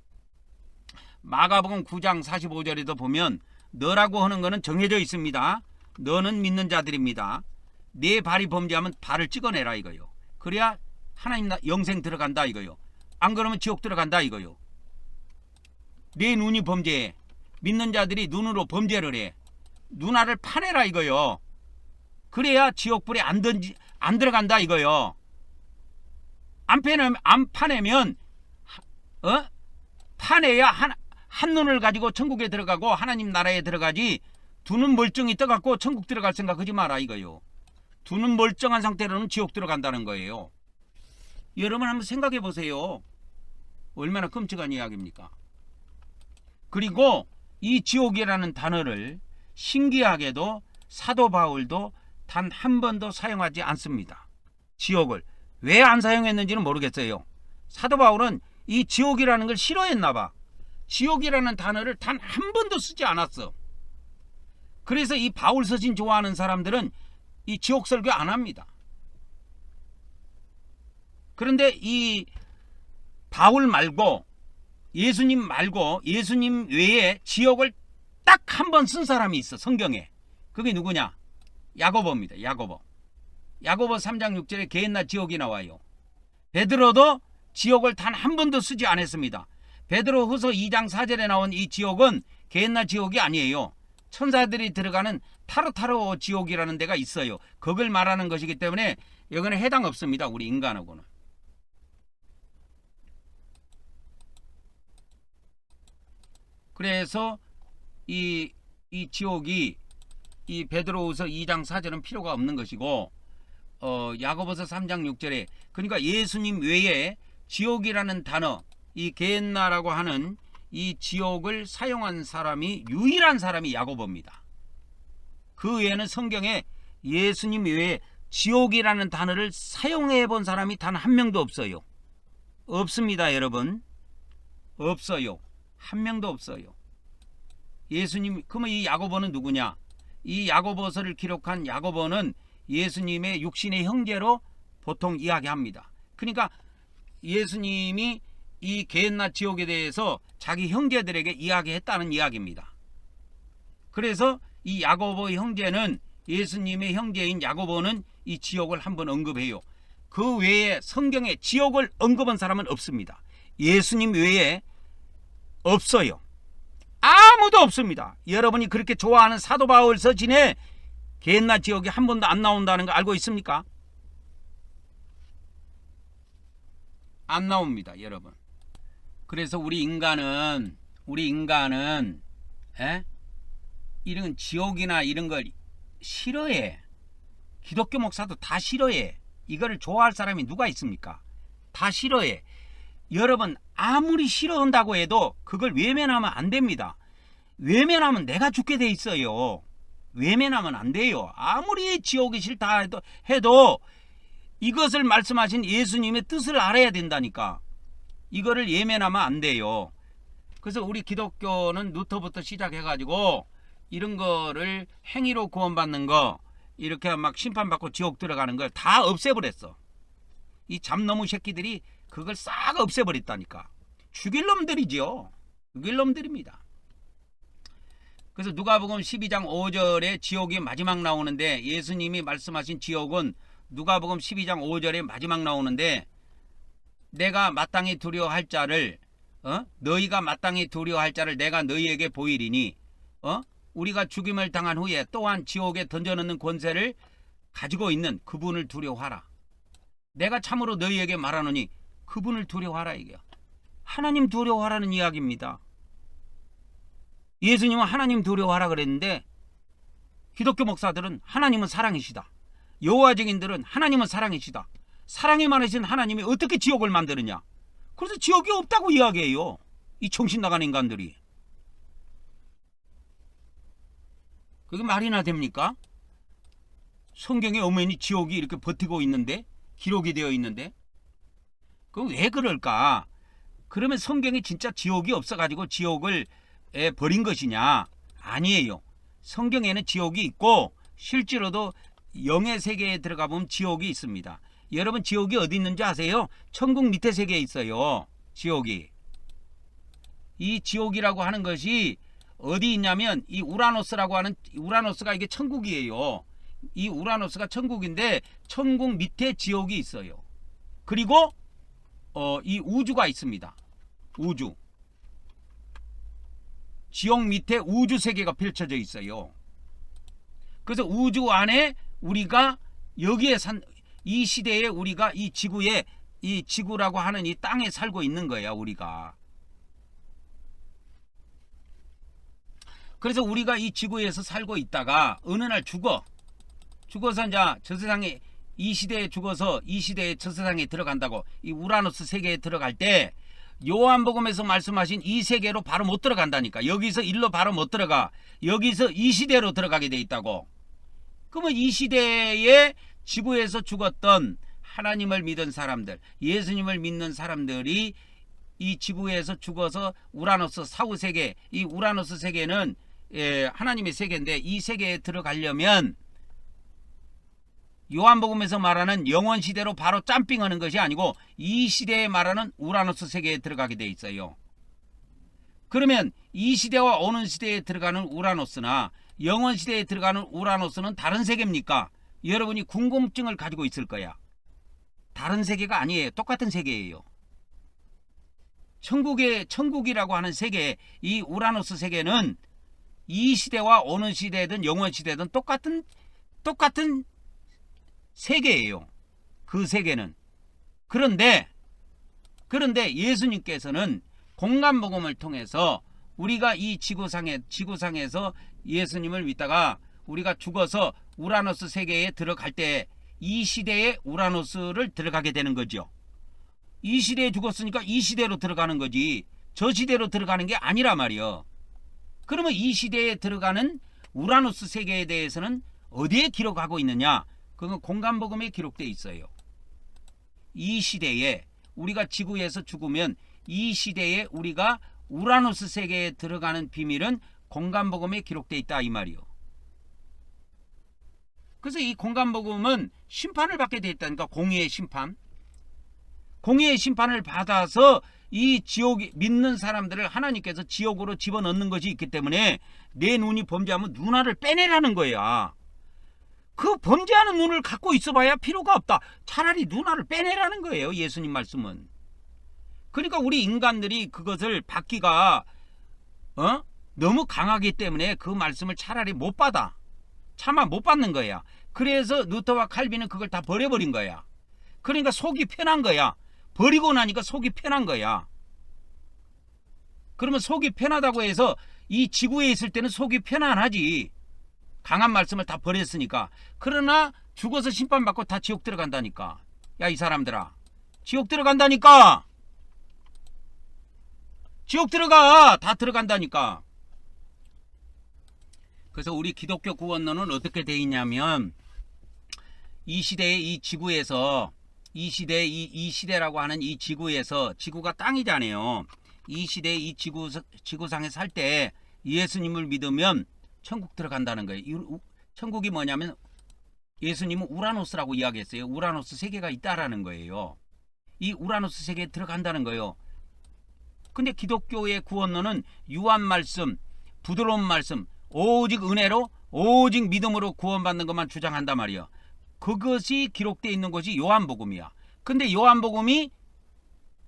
마가복음 9장 45절에도 보면 너라고 하는 것은 정해져 있습니다. 너는 믿는 자들입니다. 내 발이 범죄하면 발을 찍어내라 이거요. 그래야 하나님 영생 들어간다 이거요. 안 그러면 지옥 들어간다 이거요. 내 눈이 범죄해. 믿는 자들이 눈으로 범죄를 해. 눈알을 파내라 이거요. 그래야 지옥불에 안 들어간다 이거요. 안 파내면 파내야 한 눈을 가지고 천국에 들어가고 하나님 나라에 들어가지 두 눈 멀쩡히 떠갖고 천국 들어갈 생각하지 마라 이거요. 두 눈 멀쩡한 상태로는 지옥 들어간다는 거예요. 여러분 한번 생각해 보세요. 얼마나 끔찍한 이야기입니까? 그리고 이 지옥이라는 단어를 신기하게도 사도 바울도 단 한 번도 사용하지 않습니다. 지옥을. 왜 안 사용했는지는 모르겠어요. 사도 바울은 이 지옥이라는 걸 싫어했나 봐. 지옥이라는 단어를 단 한 번도 쓰지 않았어. 그래서 이 바울 서신 좋아하는 사람들은 이 지옥 설교 안 합니다. 그런데 이 바울 말고 예수님 외에 지옥을 딱 한 번 쓴 사람이 있어. 성경에. 그게 누구냐? 야고보입니다. 야고보 3장 6절에 게hen나 지옥이 나와요. 베드로도 지옥을 단 한 번도 쓰지 않았습니다. 베드로후서 2장 4절에 나온 이 지옥은 게hen나 지옥이 아니에요. 천사들이 들어가는 타르타르 지옥이라는 데가 있어요. 그걸 말하는 것이기 때문에 여기는 해당 없습니다. 우리 인간하고는. 그래서 이 지옥이 이 베드로후서 2장 4절은 필요가 없는 것이고 야고보서 3장 6절에 그러니까 예수님 외에 지옥이라는 단어 이 게헨나라고 하는 이 지옥을 사용한 사람이 유일한 사람이 야고보입니다. 그 외에는 성경에 예수님 외에 지옥이라는 단어를 사용해 본 사람이 단 한 명도 없어요. 없습니다, 여러분. 없어요. 한 명도 없어요. 예수님, 그러면 이 야고보는 누구냐? 이 야고보서를 기록한 야고보는 예수님의 육신의 형제로 보통 이야기합니다. 그러니까 예수님이 이 게헨나 지옥에 대해서 자기 형제들에게 이야기했다는 이야기입니다. 그래서 이 야고보의 형제는 예수님의 형제인 야고보는 이 지옥을 한번 언급해요. 그 외에 성경에 지옥을 언급한 사람은 없습니다. 예수님 외에 없어요. 아무도 없습니다. 여러분이 그렇게 좋아하는 사도 바울 서신에 게헨나 지옥이 한 번도 안 나온다는 거 알고 있습니까? 안 나옵니다, 여러분. 그래서 우리 인간은 이런 지옥이나 이런 걸 싫어해. 기독교 목사도 다 싫어해. 이거를 좋아할 사람이 누가 있습니까? 다 싫어해. 여러분 아무리 싫어한다고 해도 그걸 외면하면 안 됩니다. 외면하면 내가 죽게 돼 있어요. 외면하면 안 돼요. 아무리 지옥이 싫다 해도 이것을 말씀하신 예수님의 뜻을 알아야 된다니까. 이거를 외면하면 안 돼요. 그래서 우리 기독교는 루터부터 시작해가지고 이런 거를 행위로 구원받는 거 이렇게 막 심판받고 지옥 들어가는 걸 다 없애버렸어. 이 잡너무 새끼들이 그걸 싹 없애버렸다니까. 죽일 놈들이지요. 죽일 놈들입니다. 그래서 누가복음 12장 5절에 지옥이 마지막 나오는데 예수님이 말씀하신 지옥은 누가복음 12장 5절에 마지막 나오는데 내가 마땅히 두려워할 자를 너희가 마땅히 두려워할 자를 내가 너희에게 보이리니 우리가 죽임을 당한 후에 또한 지옥에 던져넣는 권세를 가지고 있는 그분을 두려워하라. 내가 참으로 너희에게 말하노니 그분을 두려워하라. 이게 하나님 두려워하라는 이야기입니다. 예수님은 하나님 두려워하라 그랬는데 기독교 목사들은 하나님은 사랑이시다. 여호와 증인들은 하나님은 사랑이시다. 사랑이 많으신 하나님이 어떻게 지옥을 만드느냐. 그래서 지옥이 없다고 이야기해요. 이 정신 나간 인간들이. 그게 말이나 됩니까? 성경에 엄연히 지옥이 이렇게 버티고 있는데, 기록이 되어 있는데, 그럼 왜 그럴까? 그러면 성경에 진짜 지옥이 없어가지고 지옥을 버린 것이냐? 아니에요. 성경에는 지옥이 있고 실제로도 영의 세계에 들어가 보면 지옥이 있습니다. 여러분 지옥이 어디 있는지 아세요? 천국 밑에 세계에 있어요. 지옥이. 이 지옥이라고 하는 것이 어디 있냐면 이 우라노스라고 하는, 우라노스가 이게 천국이에요. 이 우라노스가 천국인데 천국 밑에 지옥이 있어요. 그리고 이 우주가 있습니다. 우주. 지옥 밑에 우주 세계가 펼쳐져 있어요. 그래서 우주 안에 우리가 여기에 이 시대에 우리가 이 지구에, 이 지구라고 하는 이 땅에 살고 있는 거야, 우리가. 그래서 우리가 이 지구에서 살고 있다가 어느 날 죽어서 이제 저 세상에, 이 시대에 죽어서 이 시대에 저 세상에 들어간다고, 이 우라노스 세계에 들어갈 때 요한복음에서 말씀하신 이 세계로 바로 못 들어간다니까. 여기서 일로 바로 못 들어가. 여기서 이 시대로 들어가게 돼 있다고. 그러면 이 시대에 지구에서 죽었던 하나님을 믿은 사람들, 예수님을 믿는 사람들이 이 지구에서 죽어서 우라노스 사후 세계, 이 우라노스 세계는 하나님의 세계인데 이 세계에 들어가려면 요한복음에서 말하는 영원 시대로 바로 점핑하는 것이 아니고 이 시대에 말하는 우라노스 세계에 들어가게 돼 있어요. 그러면 이 시대와 오는 시대에 들어가는 우라노스나 영원 시대에 들어가는 우라노스는 다른 세계입니까? 여러분이 궁금증을 가지고 있을 거야. 다른 세계가 아니에요. 똑같은 세계예요. 천국이라고 하는 세계, 이 우라노스 세계는 이 시대와 오는 시대든 영원 시대든 똑같은 세계예요. 그 세계는. 그런데 예수님께서는 공간복음을 통해서 우리가 이 지구상에서 예수님을 믿다가 우리가 죽어서 우라노스 세계에 들어갈 때 이 시대에 우라노스를 들어가게 되는 거죠. 이 시대에 죽었으니까 이 시대로 들어가는 거지 저 시대로 들어가는 게 아니라 말이요. 그러면 이 시대에 들어가는 우라노스 세계에 대해서는 어디에 기록하고 있느냐? 그건 공간복음에 기록되어 있어요. 이 시대에 우리가 지구에서 죽으면 이 시대에 우리가 우라노스 세계에 들어가는 비밀은 공간복음에 기록되어 있다 이 말이요. 그래서 이 공간복음은 심판을 받게 되어 있다니까. 공의의 심판. 공의의 심판을 받아서 이 지옥 믿는 사람들을 하나님께서 지옥으로 집어넣는 것이 있기 때문에 내 눈이 범죄하면 눈알을 빼내라는 거야. 그 범죄하는 눈을 갖고 있어봐야 필요가 없다. 차라리 눈알을 빼내라는 거예요. 예수님 말씀은. 그러니까 우리 인간들이 그것을 받기가 너무 강하기 때문에 그 말씀을 차라리 못 받아. 차마 못 받는 거야. 그래서 루터와 칼빈은 그걸 다 버려버린 거야. 그러니까 속이 편한 거야. 버리고 나니까 속이 편한 거야. 그러면 속이 편하다고 해서 이 지구에 있을 때는 속이 편안하지. 강한 말씀을 다 버렸으니까. 그러나 죽어서 심판받고 다 지옥 들어간다니까. 야, 이 사람들아. 지옥 들어간다니까. 지옥 들어가. 다 들어간다니까. 그래서 우리 기독교 구원론은 어떻게 돼 있냐면 이 시대에 이 지구에서 이 시대라고 하는 이 지구에서, 지구가 땅이잖아요. 이 시대에 이 지구상에 살 때 예수님을 믿으면 천국 들어간다는 거예요. 천국이 뭐냐면 예수님은 우라노스라고 이야기했어요. 우라노스 세계가 있다라는 거예요. 이 우라노스 세계에 들어간다는 거예요. 근데 기독교의 구원론은 유한 말씀, 부드러운 말씀, 오직 은혜로, 오직 믿음으로 구원받는 것만 주장한단 말이에요. 그것이 기록되어 있는 것이 요한복음이야. 근데 요한복음이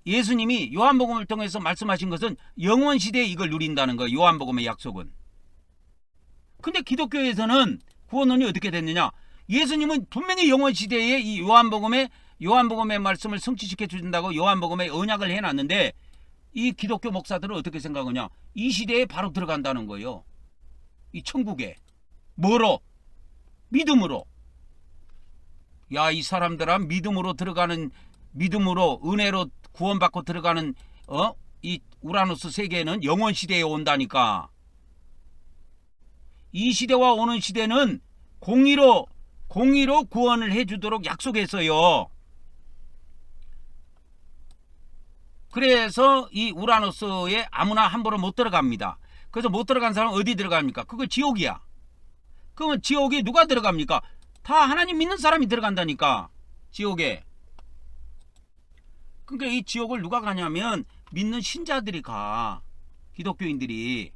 예수님이 요한복음을 통해서 말씀하신 것은 영원 시대에 이걸 누린다는 거예요. 요한복음의 약속은. 근데 기독교에서는 구원론이 어떻게 됐느냐? 예수님은 분명히 영원 시대에 이 요한복음의 말씀을 성취시켜 주신다고 요한복음에 언약을 해놨는데 이 기독교 목사들은 어떻게 생각하냐? 이 시대에 바로 들어간다는 거예요. 이 천국에. 뭐로? 믿음으로. 야, 이 사람들아, 믿음으로 은혜로 구원받고 들어가는 이 우라노스 세계는 영원 시대에 온다니까. 이 시대와 오는 시대는 공의로 구원을 해주도록 약속했어요. 그래서 이 우라노스에 아무나 함부로 못 들어갑니다. 그래서 못 들어간 사람은 어디 들어갑니까? 그거 지옥이야. 그러면 지옥에 누가 들어갑니까? 다 하나님 믿는 사람이 들어간다니까. 지옥에. 그러니까 이 지옥을 누가 가냐면 믿는 신자들이 가. 기독교인들이.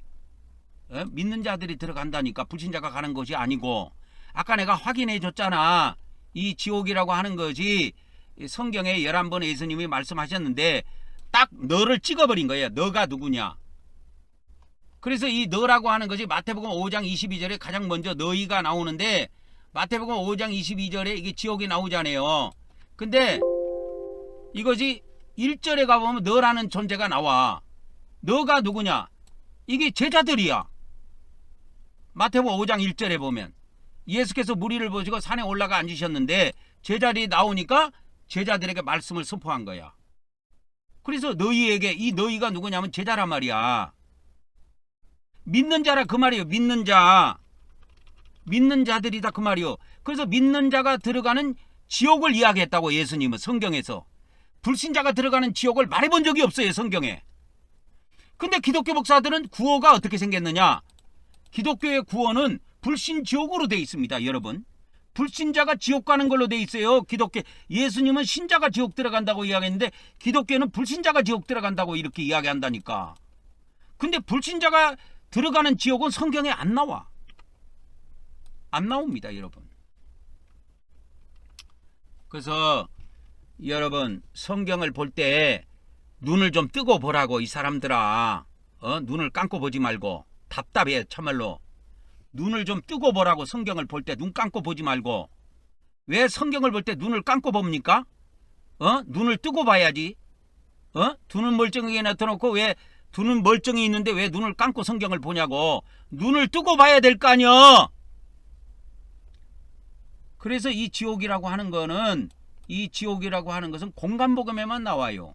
믿는 자들이 들어간다니까. 불신자가 가는 것이 아니고. 아까 내가 확인해 줬잖아. 이 지옥이라고 하는 것이 성경에 11번 예수님이 말씀하셨는데 딱 너를 찍어버린 거예요. 너가 누구냐. 그래서 이 너라고 하는 것이 마태복음 5장 22절에 가장 먼저 너희가 나오는데 마태복음 5장 22절에 이게 지옥이 나오잖아요. 근데 이것이 1절에 가보면 너라는 존재가 나와. 너가 누구냐? 이게 제자들이야. 마태복음 5장 1절에 보면 예수께서 무리를 보시고 산에 올라가 앉으셨는데 제자들이 나오니까 제자들에게 말씀을 선포한 거야. 그래서 너희에게 이 너희가 누구냐면 제자란 말이야. 믿는 자라 그 말이에요. 믿는 자. 믿는 자들이다 그 말이요. 그래서 믿는 자가 들어가는 지옥을 이야기했다고 예수님은 성경에서. 불신자가 들어가는 지옥을 말해본 적이 없어요. 성경에. 근데 기독교 목사들은 구호가 어떻게 생겼느냐. 기독교의 구호는 불신 지옥으로 돼 있습니다. 여러분. 불신자가 지옥 가는 걸로 돼 있어요. 기독교. 예수님은 신자가 지옥 들어간다고 이야기했는데 기독교는 불신자가 지옥 들어간다고 이렇게 이야기한다니까. 근데 불신자가 들어가는 지옥은 성경에 안 나와. 안 나옵니다. 여러분. 그래서 여러분 성경을 볼 때 눈을 좀 뜨고 보라고. 이 사람들아. 눈을 감고 보지 말고. 답답해 참말로. 눈을 좀 뜨고 보라고. 성경을 볼 때 눈 감고 보지 말고. 왜 성경을 볼 때 눈을 감고 봅니까? 눈을 뜨고 봐야지. 두는 멀쩡하게 놔둬놓고 왜 두는 멀쩡히 있는데 왜 눈을 감고 성경을 보냐고. 눈을 뜨고 봐야 될 거 아니여. 그래서 이 지옥이라고 하는 것은 공간복음에만 나와요.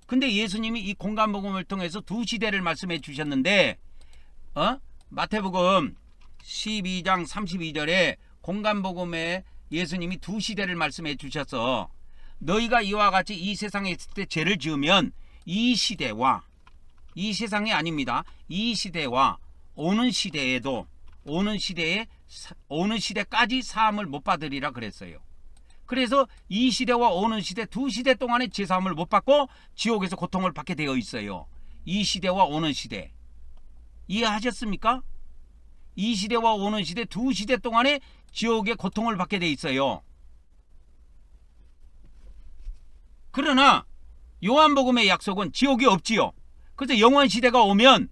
근데 예수님이 이 공간복음을 통해서 두 시대를 말씀해 주셨는데 마태복음 12장 32절에 공간복음에 예수님이 두 시대를 말씀해 주셔서 너희가 이와 같이 이 세상에 있을 때 죄를 지으면 이 시대와 이 세상이 아닙니다. 이 시대와 오는 시대까지 사함을 못 받으리라 그랬어요. 그래서 이 시대와 오는 시대 두 시대 동안에 제사함을 못 받고 지옥에서 고통을 받게 되어 있어요. 이 시대와 오는 시대. 이해하셨습니까? 이 시대와 오는 시대 두 시대 동안에 지옥의 고통을 받게 돼 있어요. 그러나 요한복음의 약속은 지옥이 없지요. 그래서 영원 시대가 오면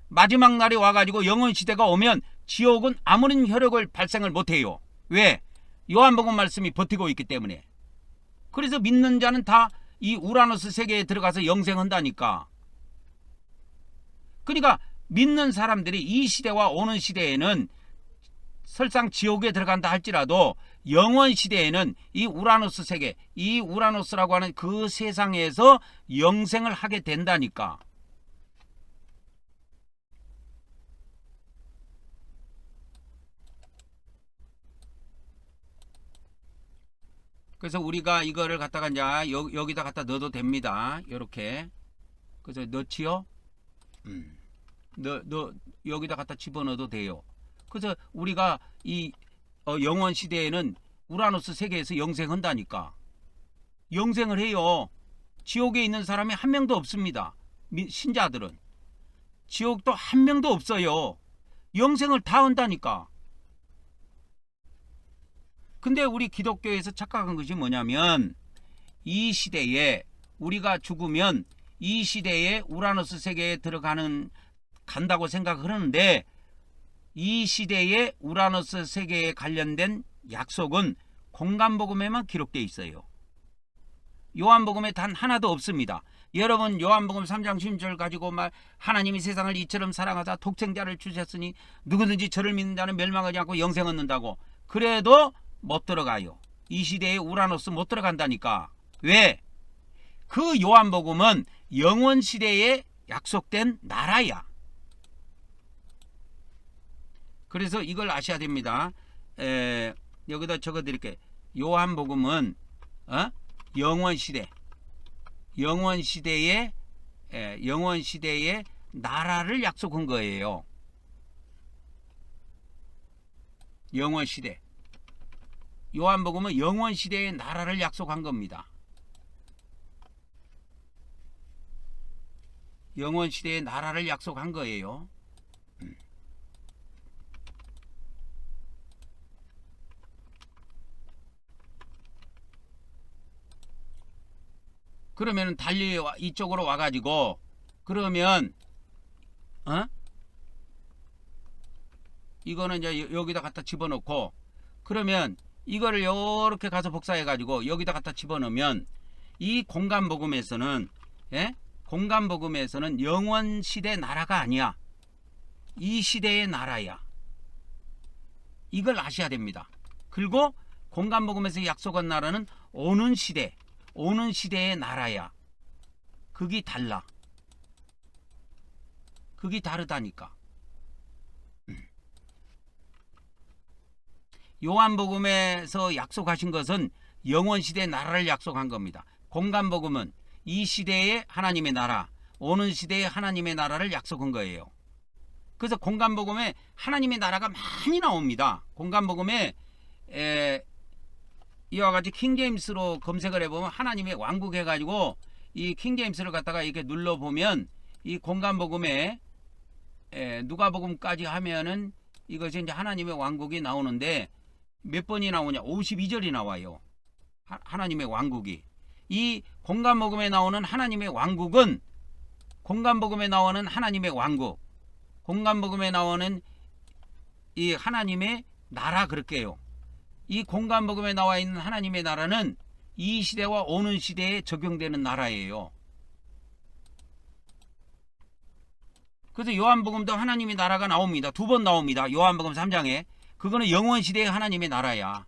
마지막 날이 와가지고 영원 시대가 오면 지옥은 아무런 혈육을 발생을 못해요. 왜? 요한복음 말씀이 버티고 있기 때문에. 그래서 믿는 자는 다 이 우라노스 세계에 들어가서 영생한다니까. 그러니까 믿는 사람들이 이 시대와 오는 시대에는 설상 지옥에 들어간다 할지라도 영원 시대에는 이 우라노스 세계, 이 우라노스라고 하는 그 세상에서 영생을 하게 된다니까. 그래서 우리가 이거를 갖다가 이제 여기다 갖다 넣어도 됩니다. 이렇게. 그래서 넣지요. 여기다 갖다 집어넣어도 돼요. 그래서 우리가 이 영원 시대에는 우라노스 세계에서 영생한다니까. 영생을 해요. 지옥에 있는 사람이 한 명도 없습니다. 신자들은. 지옥도 한 명도 없어요. 영생을 다 한다니까. 근데 우리 기독교에서 착각한 것이 뭐냐면 이 시대에 우리가 죽으면 이 시대에 우라노스 세계에 간다고 생각하는데 이 시대에 우라노스 세계에 관련된 약속은 공간복음에만 기록되어 있어요. 요한복음에 단 하나도 없습니다. 여러분 요한복음 3장 10절 가지고 하나님이 세상을 이처럼 사랑하사 독생자를 주셨으니 누구든지 저를 믿는 자는 멸망하지 않고 영생 얻는다고. 그래도 못 들어가요. 이 시대에 우라노스 못 들어간다니까. 왜? 그 요한복음은 영원 시대에 약속된 나라야. 그래서 이걸 아셔야 됩니다. 여기다 적어드릴게요. 요한복음은 영원 시대에 나라를 약속한 거예요. 영원 시대. 요한복음은 영원 시대의 나라를 약속한 겁니다. 영원 시대의 나라를 약속한 거예요. 그러면 달리 이쪽으로 와가지고 그러면 이거는 이제 여기다 갖다 집어넣고 그러면 이거를 이렇게 가서 복사해가지고 여기다 갖다 집어넣으면 이 공간복음에서는 공간복음에서는 영원 시대 나라가 아니야. 이 시대의 나라야. 이걸 아셔야 됩니다. 그리고 공간복음에서 약속한 나라는 오는 시대의 나라야. 그게 달라. 그게 다르다니까. 요한복음에서 약속하신 것은 영원시대 나라를 약속한 겁니다. 공간복음은 이 시대의 하나님의 나라, 오는 시대의 하나님의 나라를 약속한 거예요. 그래서 공간복음에 하나님의 나라가 많이 나옵니다. 공간복음에 이와 같이 킹제임스로 검색을 해보면 하나님의 왕국 해가지고 이 킹제임스를 갖다가 이렇게 눌러보면 이 공간복음에 누가복음까지 하면은 이것이 이제 하나님의 왕국이 나오는데 몇 번이 나오냐? 52절이 나와요. 하나님의 왕국이. 이 공간복음에 나오는 하나님의 왕국은 공간복음에 나오는 하나님의 왕국, 공간복음에 나오는 이 하나님의 나라 그렇게 해요. 이 공간복음에 나와 있는 하나님의 나라는 이 시대와 오는 시대에 적용되는 나라예요. 그래서 요한복음도 하나님의 나라가 나옵니다. 2번 나옵니다. 요한복음 3장에. 그거는 영원시대의 하나님의 나라야.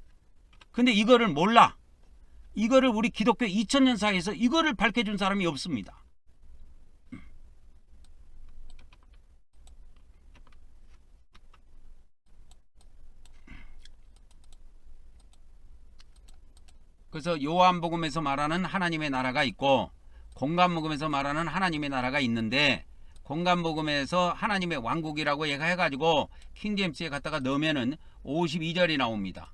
근데 이거를 몰라. 이거를 우리 기독교 2000년 사이에서 이거를 밝혀준 사람이 없습니다. 그래서 요한복음에서 말하는 하나님의 나라가 있고 공간복음에서 말하는 하나님의 나라가 있는데 공간복음에서 하나님의 왕국이라고 해가지고 킹제임스에 갖다가 넣으면은 52절이 나옵니다.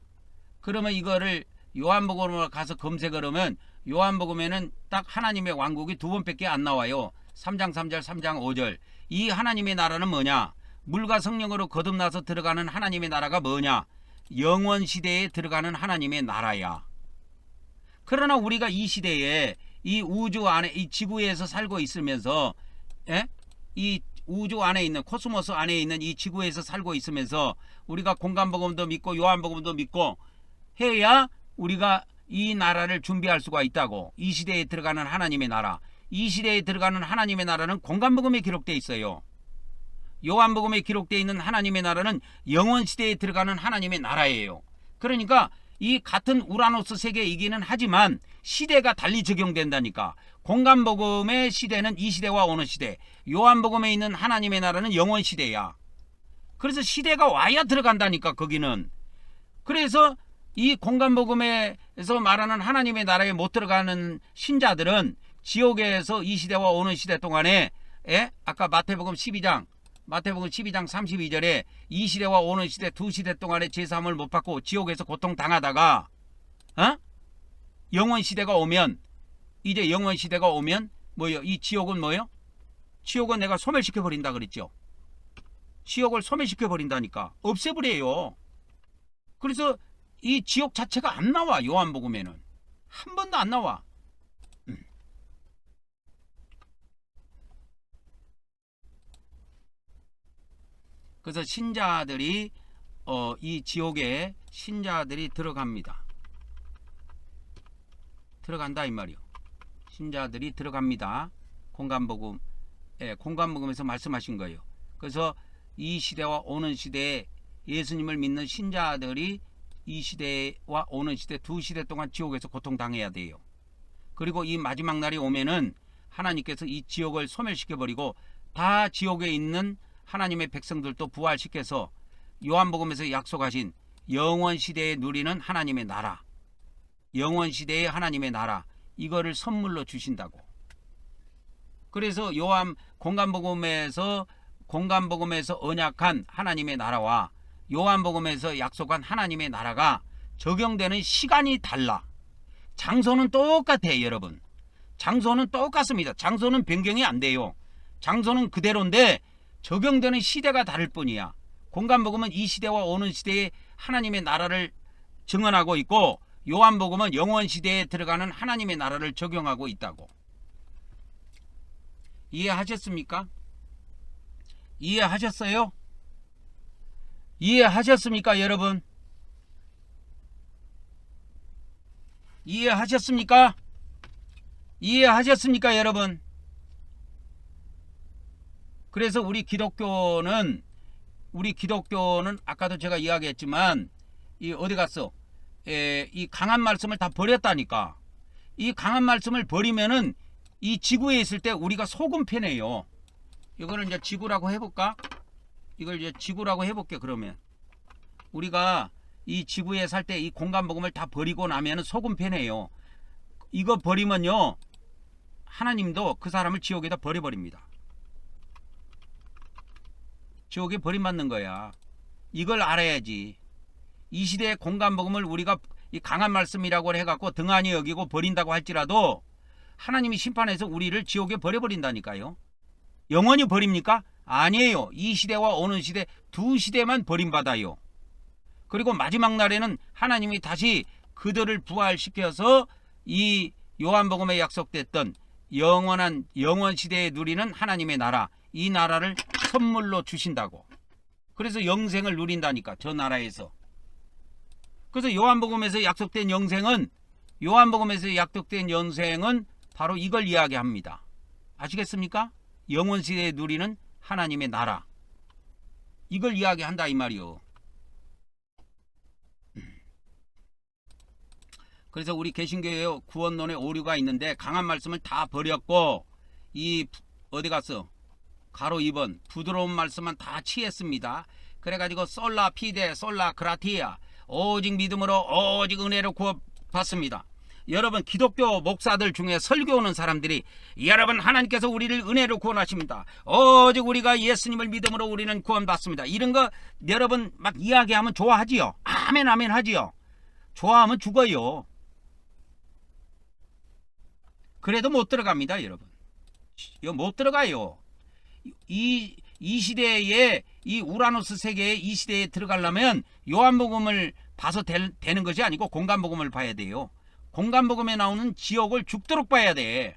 그러면 이거를 요한복음으로 가서 검색을 하면 요한복음에는 딱 하나님의 왕국이 2번밖에 안 나와요. 3장 3절 3장 5절. 이 하나님의 나라는 뭐냐? 물과 성령으로 거듭나서 들어가는 하나님의 나라가 뭐냐? 영원시대에 들어가는 하나님의 나라야. 그러나 우리가 이 시대에 이 우주 안에 이 지구에서 살고 있으면서 이 우주 안에 있는 코스모스 안에 있는 이 지구에서 살고 있으면서 우리가 공간복음도 믿고 요한복음도 믿고 해야 우리가 이 나라를 준비할 수가 있다고. 이 시대에 들어가는 하나님의 나라. 이 시대에 들어가는 하나님의 나라는 공간복음에 기록되어 있어요. 요한복음에 기록되어 있는 하나님의 나라는 영원시대에 들어가는 하나님의 나라예요. 그러니까 이 같은 우라노스 세계이기는 하지만 시대가 달리 적용된다니까. 공간복음의 시대는 이 시대와 오는 시대, 요한복음에 있는 하나님의 나라는 영원시대야. 그래서 시대가 와야 들어간다니까 거기는. 그래서 이 공간복음에서 말하는 하나님의 나라에 못 들어가는 신자들은 지옥에서 이 시대와 오는 시대 동안에 아까 마태복음 12장 32절에 이 시대와 오는 시대 두 시대 동안에 제3을 못 받고 지옥에서 고통당하다가 영원시대가 오면 이제 영원시대가 오면 뭐요? 이 지옥은 뭐요? 지옥은 내가 소멸시켜 버린다 그랬죠. 지옥을 소멸시켜 버린다니까. 없애버려요. 그래서 이 지옥 자체가 안 나와. 요한복음에는 한 번도 안 나와. 그래서 신자들이 이 지옥에 신자들이 들어갑니다. 들어간다 이 말이요. 신자들이 들어갑니다. 공관복음에서 말씀하신 거예요. 그래서 이 시대와 오는 시대에 예수님을 믿는 신자들이 이 시대와 오는 시대 두 시대 동안 지옥에서 고통당해야 돼요. 그리고 이 마지막 날이 오면은 하나님께서 이 지옥을 소멸시켜버리고 다 지옥에 있는 하나님의 백성들도 부활시켜서 요한복음에서 약속하신 영원시대에 누리는 하나님의 나라, 영원시대의 하나님의 나라, 이거를 선물로 주신다고. 그래서 공관복음에서 언약한 하나님의 나라와 요한복음에서 약속한 하나님의 나라가 적용되는 시간이 달라. 장소는 똑같아요, 여러분. 장소는 똑같습니다. 장소는 변경이 안 돼요. 장소는 그대로인데 적용되는 시대가 다를 뿐이야. 공관복음은 이 시대와 오는 시대에 하나님의 나라를 증언하고 있고, 요한복음은 영원시대에 들어가는 하나님의 나라를 적용하고 있다고. 이해하셨습니까? 이해하셨어요? 이해하셨습니까, 여러분? 이해하셨습니까? 이해하셨습니까, 여러분? 그래서 우리 기독교는 아까도 제가 이야기했지만 이 어디 갔어? 이 강한 말씀을 다 버렸다니까. 이 강한 말씀을 버리면은 이 지구에 있을 때 우리가 속은 편해요. 이거는 이제 지구라고 해볼까? 이걸 이제 지구라고 해볼게. 그러면 우리가 이 지구에 살 때 이 공간복음을 다 버리고 나면은 속은 편해요. 이거 버리면요, 하나님도 그 사람을 지옥에다 버려버립니다. 지옥에 버림받는 거야. 이걸 알아야지. 이 시대의 공간복음을 우리가 이 강한 말씀이라고 해갖고 등한히 여기고 버린다고 할지라도 하나님이 심판해서 우리를 지옥에 버려버린다니까요. 영원히 버립니까? 아니에요. 이 시대와 오는 시대 두 시대만 버림받아요. 그리고 마지막 날에는 하나님이 다시 그들을 부활시켜서 이 요한복음에 약속됐던 영원 시대에 누리는 하나님의 나라, 이 나라를 선물로 주신다고. 그래서 영생을 누린다니까, 저 나라에서. 그래서 요한복음에서 약속된 영생은 바로 이걸 이야기합니다. 아시겠습니까? 영원 시대에 누리는 하나님의 나라, 이걸 이야기한다 이 말이요. 그래서 우리 개신교회 구원론에 오류가 있는데 강한 말씀을 다 버렸고 이 어디 갔어? 가로 2번 부드러운 말씀만 다 취했습니다. 그래가지고 솔라 피데 솔라 그라티아, 오직 믿음으로 오직 은혜로 구원받습니다. 여러분, 기독교 목사들 중에 설교하는 사람들이 여러분 하나님께서 우리를 은혜로 구원하십니다. 오직 우리가 예수님을 믿음으로 우리는 구원받습니다. 이런 거 여러분 막 이야기하면 좋아하지요. 아멘 아멘 하지요. 좋아하면 죽어요. 그래도 못 들어갑니다, 여러분. 이거 못 들어가요. 이 시대에, 이 우라노스 세계의 이 시대에 들어가려면 요한복음을 봐서 되는 것이 아니고 공간복음을 봐야 돼요. 공간복음에 나오는 지옥을 죽도록 봐야 돼.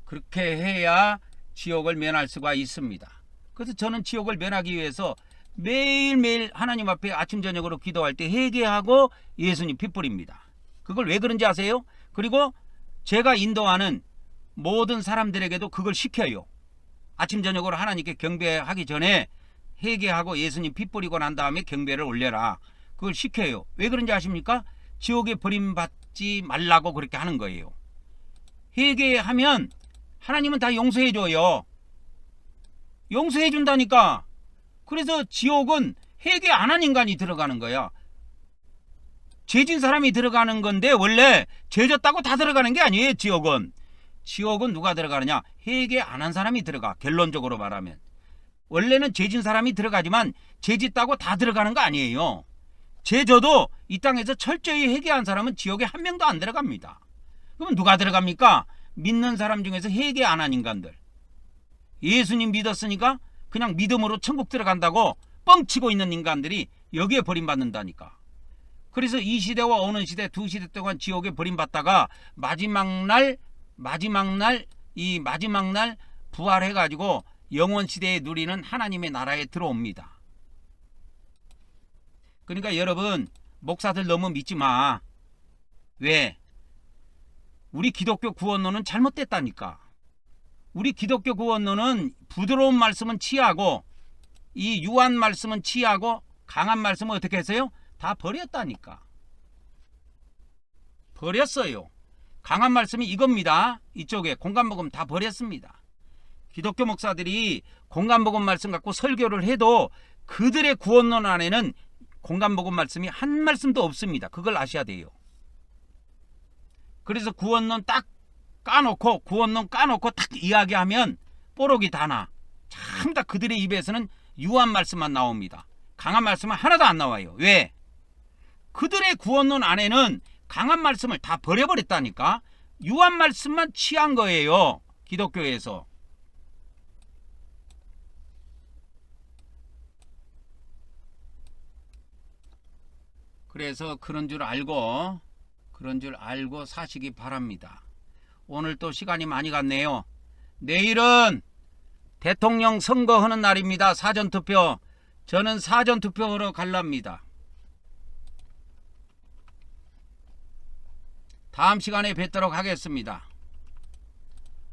그렇게 해야 지옥을 면할 수가 있습니다. 그래서 저는 지옥을 면하기 위해서 매일매일 하나님 앞에 아침 저녁으로 기도할 때 회개하고 예수님 피 뿌립니다. 그걸 왜 그런지 아세요? 그리고 제가 인도하는 모든 사람들에게도 그걸 시켜요. 아침 저녁으로 하나님께 경배하기 전에 회개하고 예수님 피 뿌리고 난 다음에 경배를 올려라. 그걸 시켜요. 왜 그런지 아십니까? 지옥에 버림받지 말라고 그렇게 하는 거예요. 회개하면 하나님은 다 용서해줘요. 용서해준다니까. 그래서 지옥은 회개 안 한 인간이 들어가는 거야. 죄진 사람이 들어가는 건데 원래 죄졌다고 다 들어가는 게 아니에요. 지옥은 누가 들어가느냐? 회개 안 한 사람이 들어가. 결론적으로 말하면 원래는 죄진 사람이 들어가지만 죄짓다고 다 들어가는 거 아니에요. 죄져도 이 땅에서 철저히 회개한 사람은 지옥에 한 명도 안 들어갑니다. 그럼 누가 들어갑니까? 믿는 사람 중에서 회개 안 한 인간들. 예수님 믿었으니까 그냥 믿음으로 천국 들어간다고 뻥치고 있는 인간들이 여기에 버림받는다니까. 그래서 이 시대와 오는 시대 두 시대 동안 지옥에 버림받다가 마지막 날 부활해가지고 영원 시대에 누리는 하나님의 나라에 들어옵니다. 그러니까 여러분, 목사들 너무 믿지 마. 왜? 우리 기독교 구원론은 잘못됐다니까. 우리 기독교 구원론은 부드러운 말씀은 취하고 이 유한 말씀은 취하고 강한 말씀은 어떻게 했어요? 다 버렸다니까. 버렸어요. 강한 말씀이 이겁니다. 이쪽에 공간복음 다 버렸습니다. 기독교 목사들이 공간복음 말씀 갖고 설교를 해도 그들의 구원론 안에는 공간복음 말씀이 한 말씀도 없습니다. 그걸 아셔야 돼요. 그래서 구원론 딱 까놓고 딱 이야기하면 뽀록이 다 나. 참 다 그들의 입에서는 유한 말씀만 나옵니다. 강한 말씀은 하나도 안 나와요. 왜? 그들의 구원론 안에는 강한 말씀을 다 버려버렸다니까. 유한 말씀만 취한 거예요. 기독교에서. 그래서 그런 줄 알고 사시기 바랍니다. 오늘 또 시간이 많이 갔네요. 내일은 대통령 선거하는 날입니다. 사전투표. 저는 사전투표하러 갈랍니다. 다음 시간에 뵙도록 하겠습니다.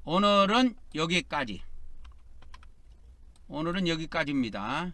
오늘은 여기까지입니다.